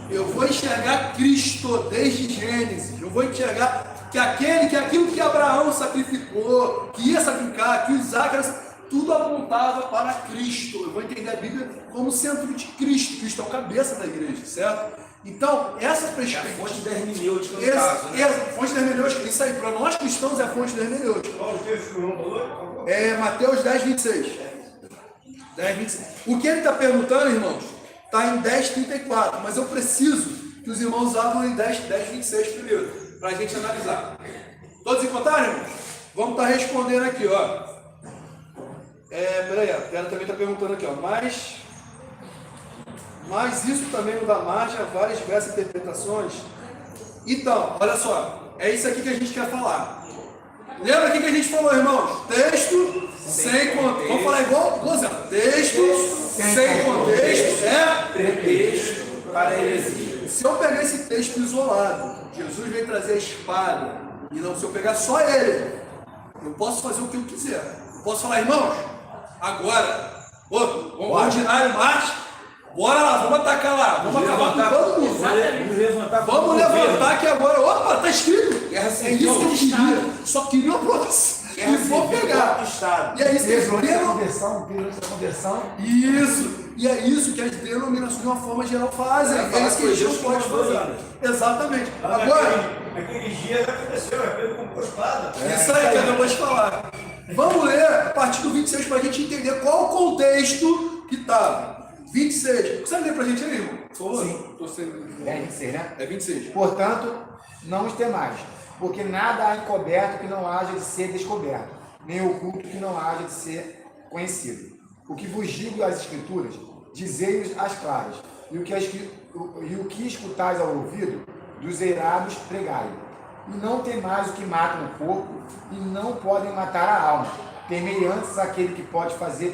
Eu vou enxergar Cristo desde Gênesis. Eu vou enxergar que aquilo que Abraão sacrificou, que ia sacrificar, que Isaac, tudo apontava para Cristo. Eu vou entender a Bíblia como centro de Cristo. Cristo é o cabeça da igreja, certo? Então, essa perspectiva... É a fonte da hermenêutica, no caso, né? A fonte da hermenêutica, isso aí, para nós cristãos é a fonte da hermenêutica. Qual o texto que o irmão falou? É Mateus 10:26. 10:26. O que ele está perguntando, irmãos, está em 10:34, mas eu preciso que os irmãos abram em 10:26 primeiro, para a gente analisar. Todos encontraram, irmãos? Vamos estar respondendo aqui, ó. Peraí, a Tela também está perguntando aqui, ó. Mas isso também não dá margem a várias diversas interpretações. Então, olha só, é isso aqui que a gente quer falar. Lembra aqui que a gente falou, irmãos? Texto sem contexto. Vamos falar igual? Texto sem contexto é pretexto para heresia. Se eu pegar esse texto isolado, Jesus veio trazer a espada, e não, se eu pegar só ele, eu posso fazer o que eu quiser. Posso falar, irmãos, agora, vamos ordinário Marte, bora lá, vamos atacar lá, vamos acabar com todo mundo. Vamos levantar aqui agora. Opa, tá escrito. É isso que eles queriam. Só queriam a próxima. e vou pegar. E aí vocês
conversão.
Isso. E é isso que as denominações, de uma forma geral, fazem. É isso que a gente pode fazer. Exatamente. Agora,
naqueles dias aconteceu, Pedro comprou espada.
Isso aí que eu vou te falar. Vamos ler a partir do 26 para a gente entender qual o contexto que estava. 26. Você ler para a gente aí, irmão? Por favor.
Sim. É 26, né?
É 26.
Portanto, não os temais, porque nada há encoberto que não haja de ser descoberto, nem oculto que não haja de ser conhecido. O que vos digo às Escrituras, dizei-os às claras, e o que escutais ao ouvido, dos eirados pregai. E não temais o que matam o corpo, e não podem matar a alma. Temei antes aquele que pode fazer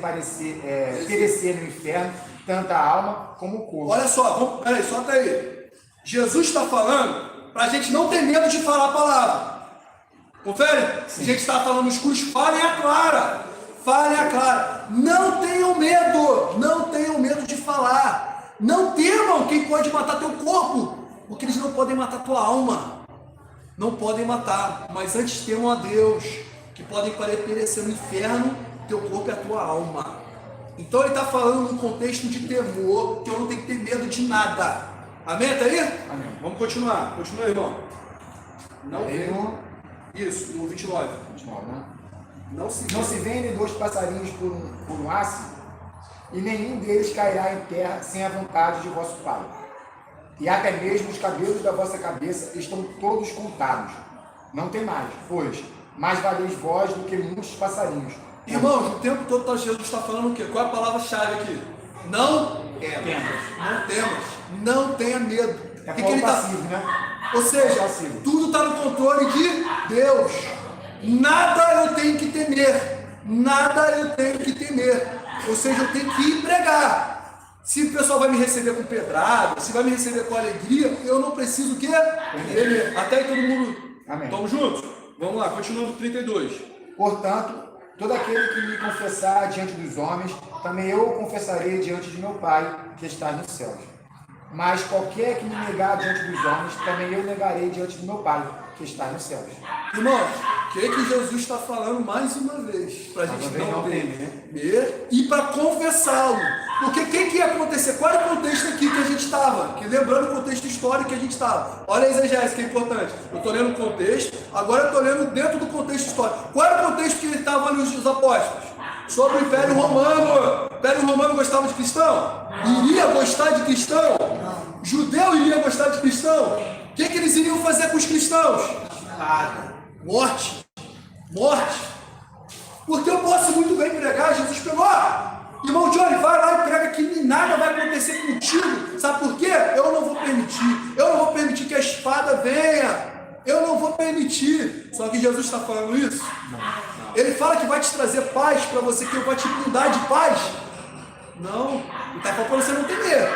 perecer no inferno, tanto a alma como o corpo.
Olha só, peraí, solta aí. Jesus está falando para a gente não ter medo de falar a palavra. Confere? Sim. A gente está falando nos cursos, falem a clara. Falem a clara. Não tenham medo de falar. Não temam quem pode matar teu corpo, porque eles não podem matar tua alma. Não podem matar, mas antes temam a Deus, que podem perecer no inferno, teu corpo é a tua alma. Então ele está falando num contexto de temor, que eu não tenho que ter medo de nada. Amém? Tá aí?
Amém.
Vamos continuar. Continua, irmão.
Não venham.
Isso, no 29.
29, né?
Não se
vendem 2 passarinhos por um asse, e nenhum deles cairá em terra sem a vontade de vosso Pai. E até mesmo os cabelos da vossa cabeça estão todos contados. Não tem mais, pois mais valeis vós do que muitos passarinhos.
Irmãos, o tempo todo Jesus está falando o quê? Qual é a palavra-chave aqui? Não temas. Não tenha medo.
É que ele passivo, né?
Ou seja, tudo está no controle de Deus. Nada eu tenho que temer. Ou seja, eu tenho que pregar. Se o pessoal vai me receber com pedrada, se vai me receber com alegria, eu não preciso o quê? Temer. Até aí todo mundo.
Amém.
Estamos juntos? Vamos lá, continuando 32.
Portanto, todo aquele que me confessar diante dos homens, também eu o confessarei diante de meu Pai, que está nos céus. Mas qualquer que me negar diante dos homens, também eu negarei diante do meu Pai, que está nos céus.
Irmãos, o que Jesus está falando mais uma vez? Para a gente não temer e para confessá-lo. Porque o que ia acontecer? Qual era o contexto aqui que a gente estava? Lembrando o contexto histórico que a gente estava. Olha a exegese que é importante. Eu estou lendo o contexto, agora eu estou lendo dentro do contexto histórico. Qual era o contexto que ele estava ali os apóstolos? Sobre o Império Romano. O Império Romano gostava de cristão? Iria gostar de cristão? Judeu iria gostar de cristão? O que eles iriam fazer com os cristãos? Nada. Morte. Porque eu posso muito bem pregar. Jesus pegou, irmão Johnny, vai lá e prega que nada vai acontecer contigo. Sabe por quê? Eu não vou permitir que a espada venha. Eu não vou permitir. Só que Jesus está falando isso? Ele fala que vai te trazer paz para você, que eu vou te inundar de paz. Não. Ele está falando para você não temer.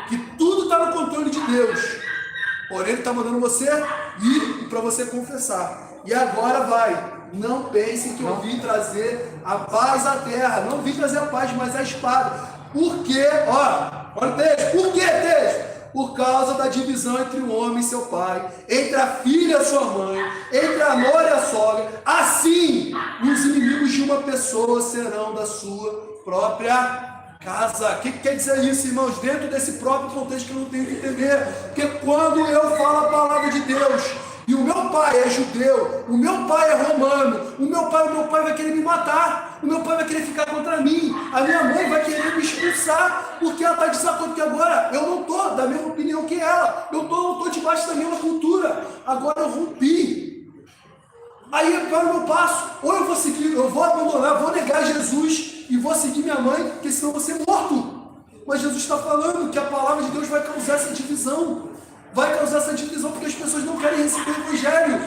Que tudo está no controle de Deus. Porém, ele está mandando você ir para você confessar. E agora vai. Não pensem que eu vim trazer a paz à terra. Não vim trazer a paz, mas a espada. Por quê? Olha o texto. Por que texto? Por causa da divisão entre o homem e seu pai, entre a filha e a sua mãe, entre a nora e a sogra. Assim, os inimigos de uma pessoa serão da sua própria casa. O que quer dizer isso, irmãos? Dentro desse próprio contexto que eu não tenho que temer. Porque quando eu falo a palavra de Deus, e o meu pai é judeu, o meu pai é romano, o meu pai vai querer me matar, o meu pai vai querer ficar contra mim, a minha mãe vai querer me expulsar, porque ela está de desacordo, porque agora eu não estou da mesma opinião que ela, eu não estou debaixo da mesma cultura, agora eu rompi. Aí qual é o meu passo? Ou eu vou seguir, eu vou abandonar, vou negar Jesus e vou seguir minha mãe, porque senão eu vou ser morto. Mas Jesus está falando que a palavra de Deus vai causar essa divisão. Vai causar essa divisão porque as pessoas não querem receber o Evangelho,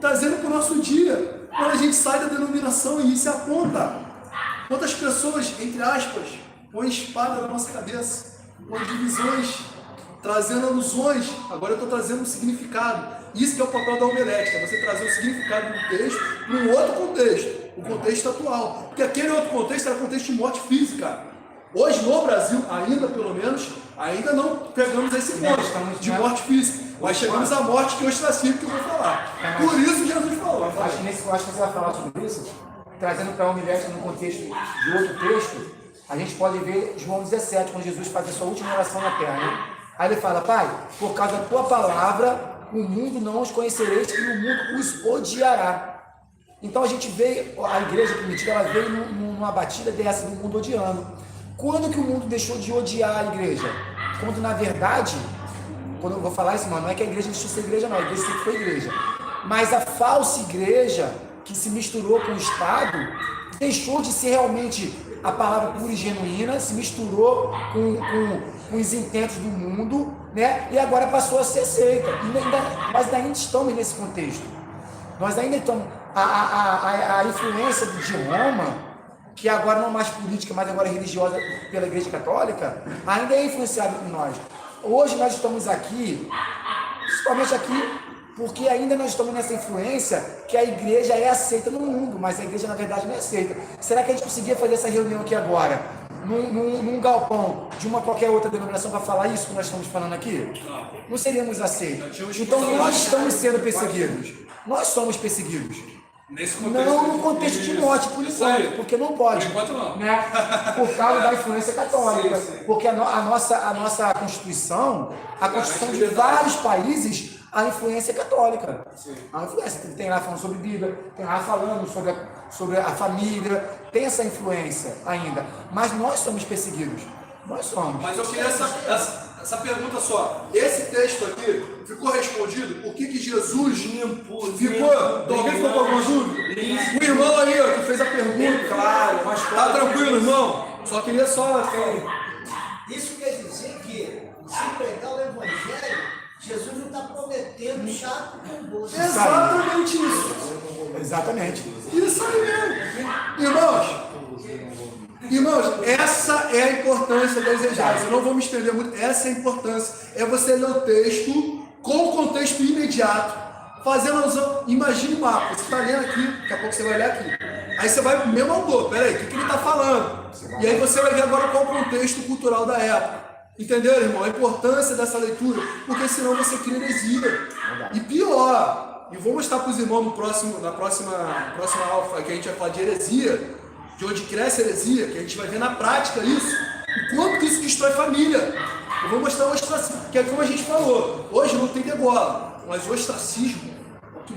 trazendo para o nosso dia. Quando a gente sai da denominação e se aponta, quantas pessoas, entre aspas, põem espada na nossa cabeça, põem divisões, trazendo alusões. Agora eu estou trazendo um significado. Isso que é o papel da homilética, você trazer o significado do texto para um outro contexto, o contexto atual. Porque aquele outro contexto era contexto de morte física. Hoje, no Brasil, ainda pelo menos, Ainda não pegamos esse ponto de morte física, mas chegamos à morte que é o ostracismo que eu vou falar. Por isso Jesus falou.
Acho que você vai falar sobre isso, trazendo para o universo no contexto de outro texto, a gente pode ver João 17, quando Jesus faz a sua última oração na terra. Né? Aí ele fala, Pai, por causa da tua palavra, o mundo não os conhecereis e o mundo os odiará. Então a gente vê, a igreja primitiva, ela veio numa batida dessa do mundo odiando. Quando que o mundo deixou de odiar a igreja? Quando na verdade, quando eu vou falar isso, mano, não é que a igreja deixou de ser igreja, não, a igreja sempre foi igreja. Mas a falsa igreja, que se misturou com o Estado, deixou de ser realmente a palavra pura e genuína, se misturou com os intentos do mundo, né? E agora passou a ser aceita. Nós ainda estamos nesse contexto. Nós ainda estamos... A influência de Roma, que agora não é mais política, mas agora é religiosa pela Igreja Católica, ainda é influenciada por nós. Hoje nós estamos aqui, principalmente aqui, porque ainda nós estamos nessa influência que a igreja é aceita no mundo, mas a igreja na verdade não é aceita. Será que a gente conseguia fazer essa reunião aqui agora, num galpão de uma qualquer outra denominação para falar isso que nós estamos falando aqui? Não seríamos aceitos. Então nós estamos sendo perseguidos. Nós somos perseguidos. Não no contexto de morte, por enquanto, porque não pode. Por enquanto não. Né? Por causa da influência católica. Porque a nossa Constituição, a Constituição de vários países, a influência é católica. A influência tem lá falando sobre Bíblia, tem lá falando sobre a família, tem essa influência ainda. Mas nós somos perseguidos. Nós somos.
Mas eu queria essa pergunta só. Esse texto aqui ficou respondido? Por que Jesus ficou? Alguém ficou com alguma dúvida? O irmão aí, ó, que fez a pergunta. Claro, mas tá tranquilo, irmão? Só queria só...
Isso quer dizer que, se pregar o Evangelho, Jesus não está prometendo chato com bolsa.
Exatamente isso.
Exatamente.
Isso aí mesmo. Irmãos, essa é a importância da exegese. Eu não vou me estender muito. Essa é a importância. É você ler o texto com o contexto imediato, fazendo alusão. Imagine o mapa. Você está lendo aqui, daqui a pouco você vai ler aqui. Aí você vai mesmo autor. Peraí, o que ele está falando? E aí você vai ver agora qual o contexto cultural da época. Entenderam, irmão? A importância dessa leitura. Porque senão você cria heresia. E pior, e vou mostrar para os irmãos na próxima aula que a gente vai falar de heresia, de onde cresce a heresia, que a gente vai ver na prática isso, o quanto que isso destrói família. Eu vou mostrar o ostracismo, que é como a gente falou, hoje não tem debola, mas o ostracismo é o que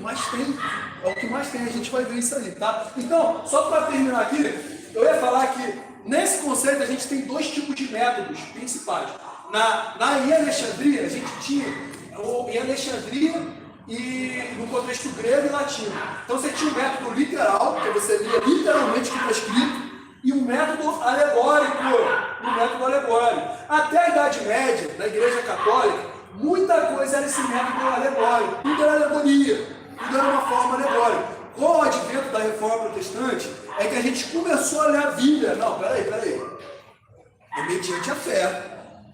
mais tem, a gente vai ver isso aí, tá? Então, só para terminar aqui, eu ia falar que nesse conceito a gente tem dois tipos de métodos principais. Em Alexandria, a gente tinha, em Alexandria, e no contexto grego e latino. Então você tinha um método literal, que você lia literalmente o que está escrito, e um método alegórico. Até a Idade Média, na Igreja Católica, muita coisa era esse método alegórico. Tudo era alegoria, tudo era uma forma alegórica. Com o advento da Reforma Protestante, é que a gente começou a ler a Bíblia. Não, peraí. É mediante a fé.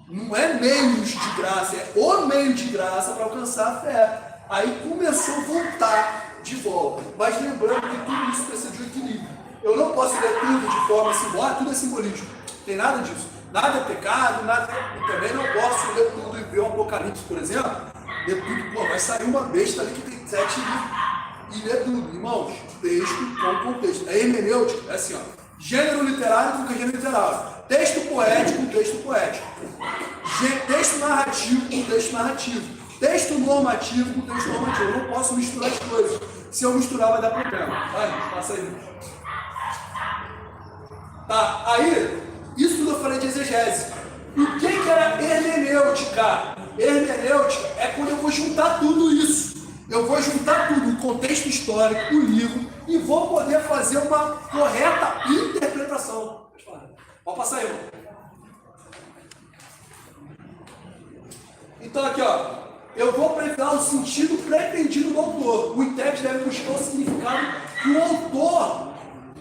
Não é meios de graça, é o meio de graça para alcançar a fé. Aí começou a voltar de volta. Mas lembrando que tudo isso precisa de um equilíbrio. Eu não posso ler tudo de forma simbólica, tudo é simbolismo. Não tem nada disso. Nada é pecado, nada. E também não posso ler tudo e ver um Apocalipse, por exemplo. Ler tudo, vai sair uma besta ali que tem 7 livros. E ler tudo. Irmãos, texto com contexto. É hermenêutico, é assim, ó. Gênero literário com gênero literário. Texto poético com texto poético. Texto narrativo com texto narrativo. Texto normativo com texto normativo. Eu não posso misturar as coisas. Se eu misturar, vai dar problema. Vai, passa aí. Tá, aí, isso tudo eu falei de exegese. E o que era hermenêutica? Hermenêutica é quando eu vou juntar tudo isso. Eu vou juntar tudo, o contexto histórico, o livro, e vou poder fazer uma correta interpretação. Pode passar aí, irmão. Então, aqui, ó. Eu vou pregar o sentido pretendido do autor. O intérprete deve buscar o significado que o autor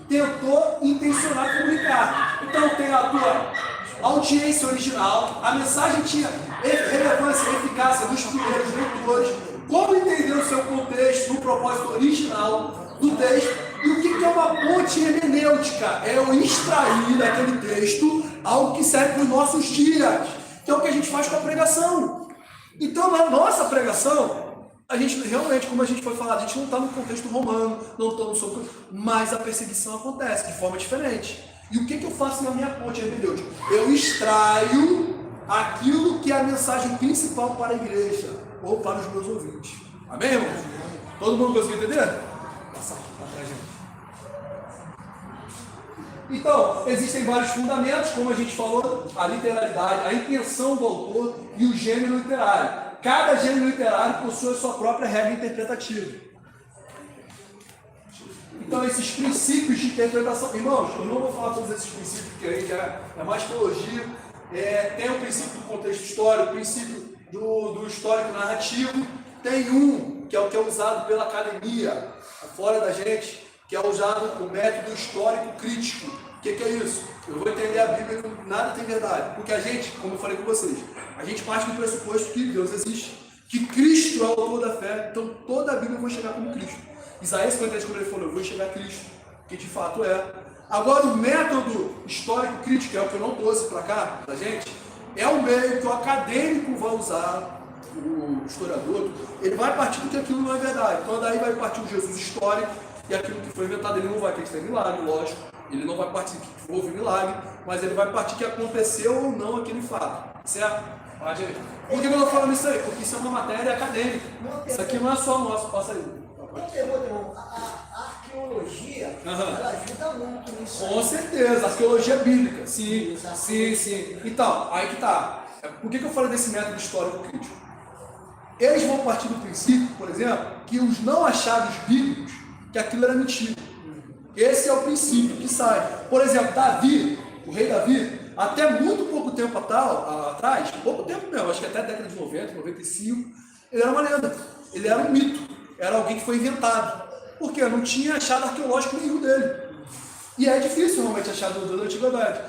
tentou intencionar comunicar. Então tem a tua audiência original, a mensagem tinha relevância e eficácia dos primeiros leitores, como entender o seu contexto no propósito original do texto, e o que é uma ponte hermenêutica? É eu extrair daquele texto algo que serve para os nossos dias. que é o que a gente faz com a pregação. Então, na nossa pregação, a gente realmente, como a gente foi falar, a gente não está no contexto romano, não estamos sobre, mas a perseguição acontece de forma diferente. E o que eu faço na minha ponte hermenêutica? Eu extraio aquilo que é a mensagem principal para a igreja ou para os meus ouvintes. Amém, irmãos? Todo mundo conseguiu entender? Passar para trás, gente. Então, existem vários fundamentos, como a gente falou, a literalidade, a intenção do autor e o gênero literário. Cada gênero literário possui a sua própria regra interpretativa. Então, esses princípios de interpretação, irmãos, eu não vou falar todos esses princípios, porque aí já é mais teologia. Tem o princípio do contexto histórico, o princípio do histórico narrativo. Tem um, que é o que é usado pela academia, fora da gente, que é usado o método histórico crítico. O que é isso? Eu vou entender a Bíblia e nada tem verdade. Porque a gente, como eu falei com vocês, a gente parte do pressuposto que Deus existe, que Cristo é o autor da fé, então toda a Bíblia eu vou chegar como Cristo. Isaías 53, quando ele falou, eu vou chegar a Cristo, que de fato é. Agora, o método histórico crítico, que é o que eu não trouxe para cá, da gente, é o meio que o acadêmico vai usar, o historiador, ele vai partir do que aquilo não é verdade. Então, daí vai partir o Jesus histórico, e aquilo que foi inventado, ele não vai acreditar em milagre, lógico, ele não vai partir que houve milagre, mas ele vai partir que aconteceu ou não aquele fato, certo? Por que eu estou falando isso aí? Porque isso é uma matéria acadêmica, isso aqui não é só nosso, passa aí.
A arqueologia, ela ajuda muito nisso.
Com certeza, arqueologia bíblica, sim. Então, aí que tá. Por que eu falei desse método histórico crítico? Eles vão partir do princípio, por exemplo, que os não achados bíblicos, que aquilo era mentira. Esse é o princípio que sai. Por exemplo, Davi, o rei Davi, até muito pouco tempo atrás, pouco tempo mesmo, acho que até a década de 90, 95, ele era uma lenda, ele era um mito. Era alguém que foi inventado. Por quê? Não tinha achado arqueológico nenhum dele. E é difícil realmente achar do da antiguidade.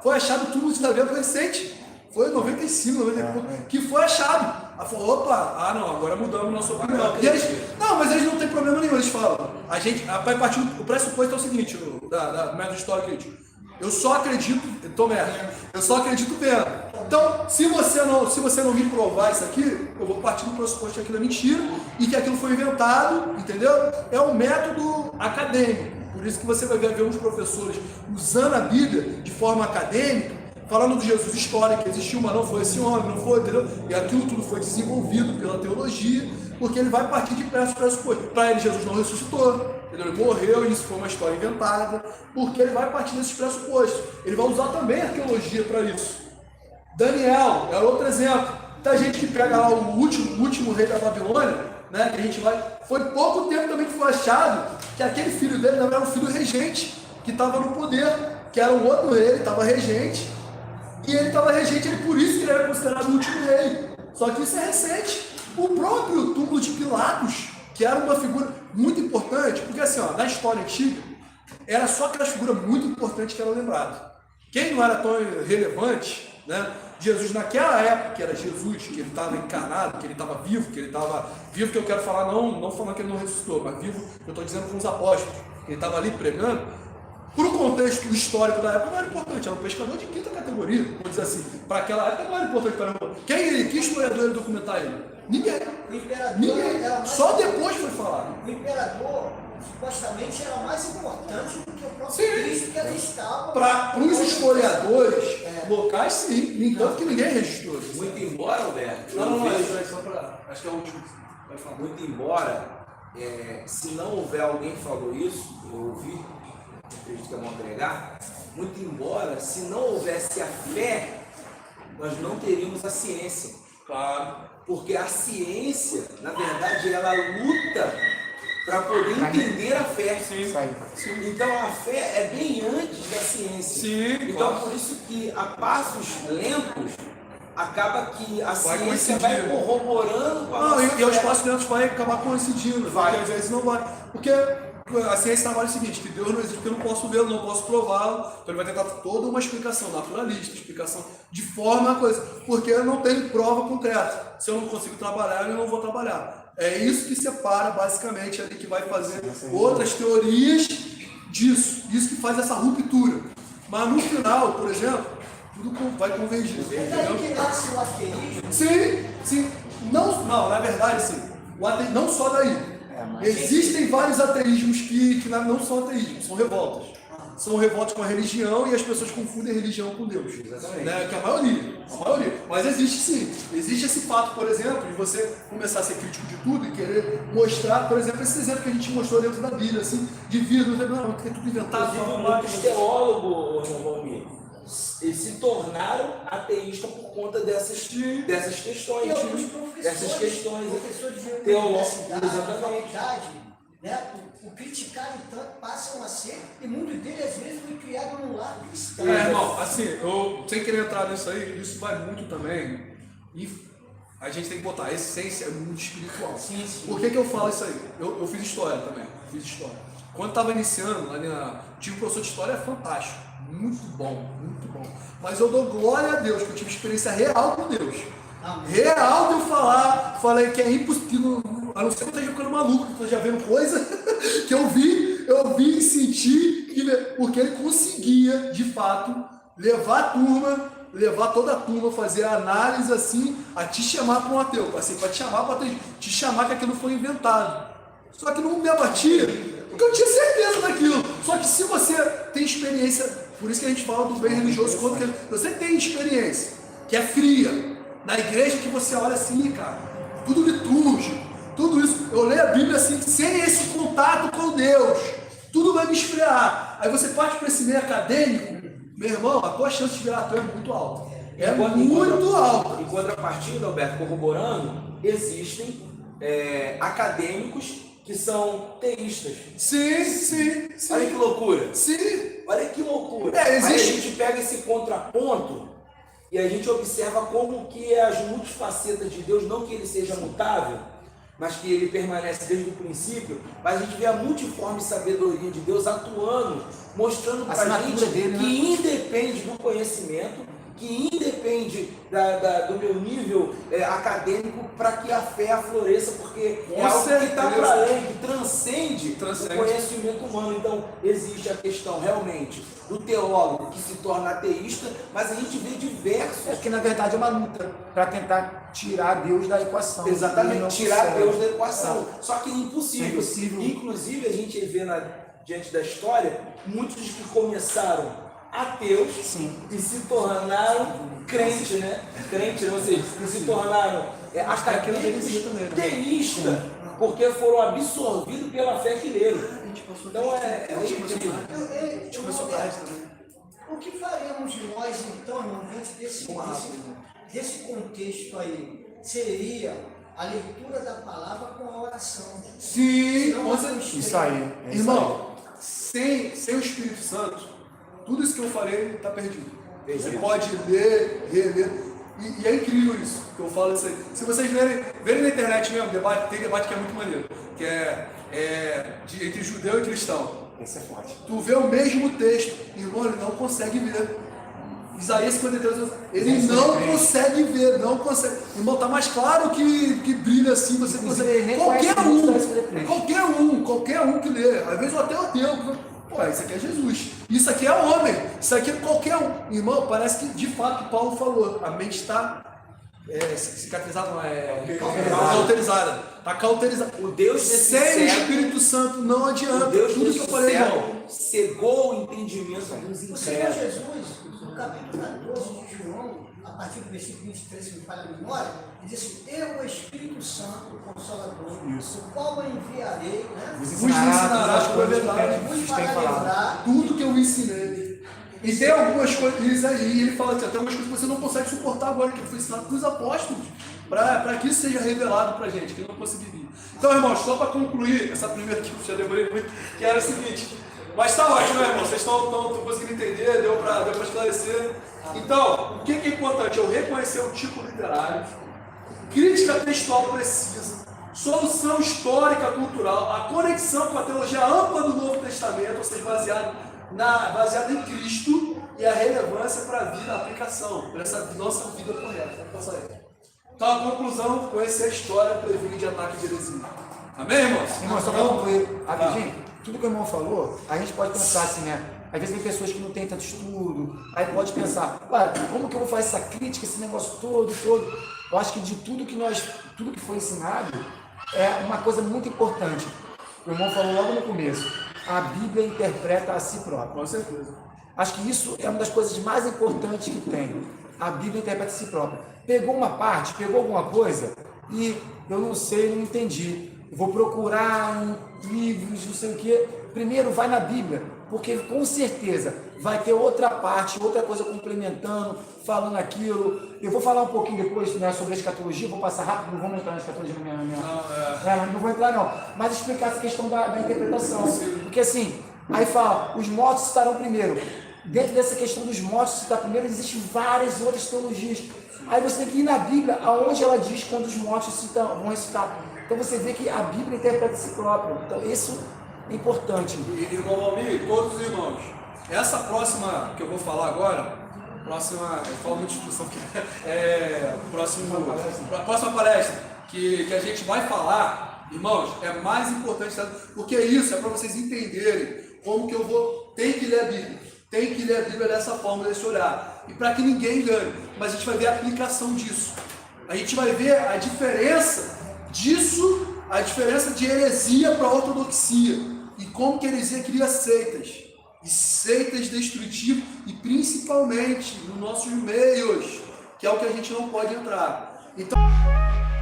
Foi achado tudo de Davi recente. Foi em 95, 94, que foi achado. Ela falou, opa, não, agora mudamos nossa opinião. E eles, não, mas eles não tem problema nenhum, eles falam. A gente, vai partir, o pressuposto é o seguinte, da método histórico crítico. Eu só acredito, eu só acredito vendo. Então, se você não me provar isso aqui, eu vou partir do pressuposto que aquilo é mentira e que aquilo foi inventado, entendeu? É um método acadêmico. Por isso que você vai ver uns professores usando a Bíblia de forma acadêmica, falando do Jesus histórico, que existiu, mas não foi esse homem, não foi, entendeu? E aquilo tudo foi desenvolvido pela teologia, porque ele vai partir de pressuposto. Para ele, Jesus não ressuscitou. Ele morreu, isso foi uma história inventada, porque ele vai partir desses pressupostos. Ele vai usar também a arqueologia para isso. Daniel é outro exemplo. Tem gente que pega lá o último rei da Babilônia, né, que a gente vai... Foi pouco tempo também que foi achado que aquele filho dele não era um filho regente, que estava no poder, que era um outro rei, ele estava regente, e ele estava regente, por isso que ele era considerado o último rei. Só que isso é recente. O próprio túmulo de Pilatos, que era uma figura muito importante, porque assim, ó, na história antiga, era só aquelas figuras muito importantes que eram lembradas. Quem não era tão relevante, né? Jesus naquela época, que era Jesus, que ele estava encarnado, que ele estava vivo, que eu quero falar, não falando que ele não ressuscitou, mas vivo, eu estou dizendo com os apóstolos, que ele estava ali pregando, para o contexto histórico da época não era importante, era um pescador de quinta categoria, vamos dizer assim, para aquela época não era importante para ele. Que historiador ele documentar ele? Ninguém. Só depois foi falado.
O imperador, supostamente, era mais importante do que o próprio Cristo, que ele estava...
Para os historiadores locais, sim. No entanto, que ninguém registrou.
Muito embora, Alberto...
Não, é só para... Acho que é o último.
Muito embora, se não houver alguém que falou isso, eu ouvi, acredito que é bom pregar, muito embora, se não houvesse a fé, nós não teríamos a ciência.
Claro.
Porque a ciência, na verdade, ela luta para poder entender a fé.
Sim.
Então a fé é bem antes da ciência.
Sim,
então
claro.
Por isso que a passos lentos acaba que a ciência vai corroborando com a nossa fé.
E aos passos lentos vai acabar coincidindo. Porque às vezes não vai. Porque a ciência trabalha o seguinte, que Deus não existe porque eu não posso vê-lo, não posso prová-lo. Então ele vai tentar toda uma explicação naturalista, explicação de forma a coisa. Porque eu não tenho prova concreta. Se eu não consigo trabalhar, eu não vou trabalhar. É isso que separa basicamente ali, que vai fazer outras teorias disso. Isso que faz essa ruptura. Mas no final, por exemplo, tudo vai convergir.
É daí que nasce o ateísmo.
Sim. Não, na verdade, sim. Não só daí. Existem vários ateísmos que não são ateísmos, são revoltas. São revoltas com a religião e as pessoas confundem religião com Deus. Exatamente. Né? Que é a maioria. Mas existe sim. Existe esse fato, por exemplo, de você começar a ser crítico de tudo e querer mostrar, por exemplo, esse exemplo que a gente mostrou dentro da Bíblia, assim, de vida, que é tudo inventado.
Muitos teólogos, Valmir, eles se tornaram ateístas por conta dessas questões.
E alguns professores de universidade, faculdade, né, o criticarem tanto, passam a ser, e muitos deles às vezes foi criado no lar cristão.
Irmão, assim, eu sem querer entrar nisso aí, isso vai muito também, e a gente tem que botar, a essência é muito espiritual. Sim. Por que eu falo isso aí? Eu fiz história também, Quando estava iniciando, tive um professor de história fantástico, muito bom. Mas eu dou glória a Deus, que eu tive experiência real com Deus. Real de eu falei que é impossível, a não ser que eu esteja ficando maluco, que eu esteja vendo coisa que eu vi e senti, porque ele conseguia, de fato, levar toda a turma, fazer a análise assim, a te chamar para um ateu, assim, para te chamar que aquilo foi inventado. Só que não me abatia, porque eu tinha certeza daquilo. Só que se você tem experiência, por isso que a gente fala do bem religioso, quando você tem experiência, que é fria, na igreja que você olha assim, cara, tudo litúrgico, tudo isso, eu leio a Bíblia assim, sem esse contato com Deus, tudo vai me esfriar. Aí você parte para esse meio acadêmico, meu irmão, a tua chance de virar ateu é muito alta. Muito alta.
Em contrapartida, Alberto, corroborando, existem acadêmicos que são teístas.
Sim.
Olha que loucura.
Sim.
Olha que loucura.
Existe.
Aí a gente pega esse contraponto e a gente observa como que as multifacetas de Deus, não que ele seja mutável, mas que ele permanece desde o princípio, mas a gente vê a multiforme sabedoria de Deus atuando, mostrando para a gente que independe do conhecimento, que independe do meu nível acadêmico para que a fé floresça, porque é algo que está para além, que transcende o conhecimento humano. Então, existe a questão realmente do teólogo que se torna ateísta, mas a gente vê diversos.
É que na verdade é uma luta para tentar tirar Deus da equação.
Exatamente, tirar Deus da equação. Só que é impossível.
É impossível.
Inclusive, a gente vê diante da história muitos que começaram ateus e se tornaram crentes, né? Ou seja, se tornaram acadêmicos teístas, porque foram absorvidos pela fé que leram. Então
o que faremos de nós então, irmão, diante desse contexto aí? Seria a leitura da palavra com a oração.
Sim,
isso aí.
Irmão, sem o Espírito Santo, tudo isso que eu falei está perdido. Você pode ler, reler, e é incrível isso, que eu falo isso aí. Se vocês verem na internet mesmo, tem debate que é muito maneiro, que entre judeu e cristão.
Esse é forte.
Tu vê o mesmo texto, irmão, ele não consegue ver. Isaías 53, ele não consegue ver, não consegue. Irmão, tá mais claro que brilha assim, você consegue. Qualquer um que lê, às vezes até o ateu. Pô, isso aqui é Jesus, isso aqui é homem, isso aqui é qualquer um. Irmão, parece que de fato Paulo falou, a mente está cicatrizada, não cauterizada. Está cauterizada.
O Deus desse
sem o Espírito Santo não adianta.
O Deus
tudo que eu falei, irmão.
Cegou o entendimento dos
incrédulos. O Senhor Jesus,
no
capítulo 14 de João, a partir do versículo 23, se me falha a memória, ele disse: eu, o Espírito Santo, o Consolador, o qual eu enviarei, né?
Vos ensinará as coisas verdade,
vos fará lembrar
tudo que eu ensinei. E tem algumas coisas aí, ele fala que tem algumas coisas que você não consegue suportar agora, que foi ensinado pelos apóstolos, para que isso seja revelado para a gente, que ele não conseguiria. Então, irmãos, só para concluir essa primeira que eu já demorei muito, que era o seguinte. Mas tá ótimo, né, irmão? Vocês estão conseguindo entender, deu para esclarecer. Então, o que é importante? Eu reconhecer o tipo literário, crítica textual precisa, solução histórica, cultural, a conexão com a teologia ampla do Novo Testamento, ou seja, baseada em Cristo, e a relevância para a vida, a aplicação, para essa nossa vida correta. Então, a conclusão, conhecer a história previne de ataque de heresia. Amém, irmãos?
Irmão, só para concluir rapidinho. Tudo que o irmão falou, a gente pode pensar assim, né? Às vezes tem pessoas que não têm tanto estudo, aí pode pensar, ué, como que eu vou fazer essa crítica, esse negócio todo? Eu acho que de tudo que foi ensinado, é uma coisa muito importante. O irmão falou logo no começo, a Bíblia interpreta a si própria.
Com certeza.
Acho que isso é uma das coisas mais importantes que tem. A Bíblia interpreta a si própria. Pegou uma parte, pegou alguma coisa e eu não sei, não entendi. Eu vou procurar em livros, não sei o quê. Primeiro vai na Bíblia, porque com certeza vai ter outra parte, outra coisa complementando, falando aquilo. Eu vou falar um pouquinho depois, né, sobre a escatologia, vou passar rápido, não vamos entrar na escatologia na minha... Não vou entrar não, mas explicar essa questão da interpretação. Porque assim, aí fala, os mortos estarão primeiro. Dentro dessa questão dos mortos citar primeiro, existem várias outras teologias. Aí você tem que ir na Bíblia, aonde ela diz quando os mortos vão ressuscitar. Então você vê que a Bíblia interpreta a si própria. Então isso é importante.
Irmão Valmir, todos os irmãos, essa próxima que eu vou falar agora, eu falo muita instrução aqui, a próxima palestra que a gente vai falar, irmãos, é mais importante, porque isso é para vocês entenderem como que tem que ler a Bíblia. Tem que ler a Bíblia dessa forma, desse olhar. E para que ninguém engane. Mas a gente vai ver a aplicação disso. A gente vai ver a diferença disso, a diferença de heresia para ortodoxia. E como que a heresia cria seitas. E seitas destrutivas. E principalmente nos nossos meios. Que é o que a gente não pode entrar. Então...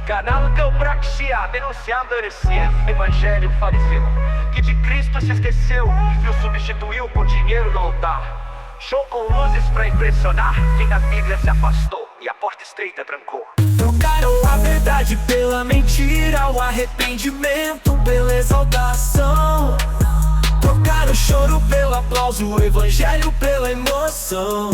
Canal Teopraxia, denunciando a heresia, evangelho falecido, que de Cristo se esqueceu e o substituiu por dinheiro no altar. Show com luzes pra impressionar, quem da Bíblia se afastou e a porta estreita trancou. Trocaram a verdade pela mentira, o arrependimento pela exaltação. Trocaram o choro pelo aplauso, o evangelho pela emoção.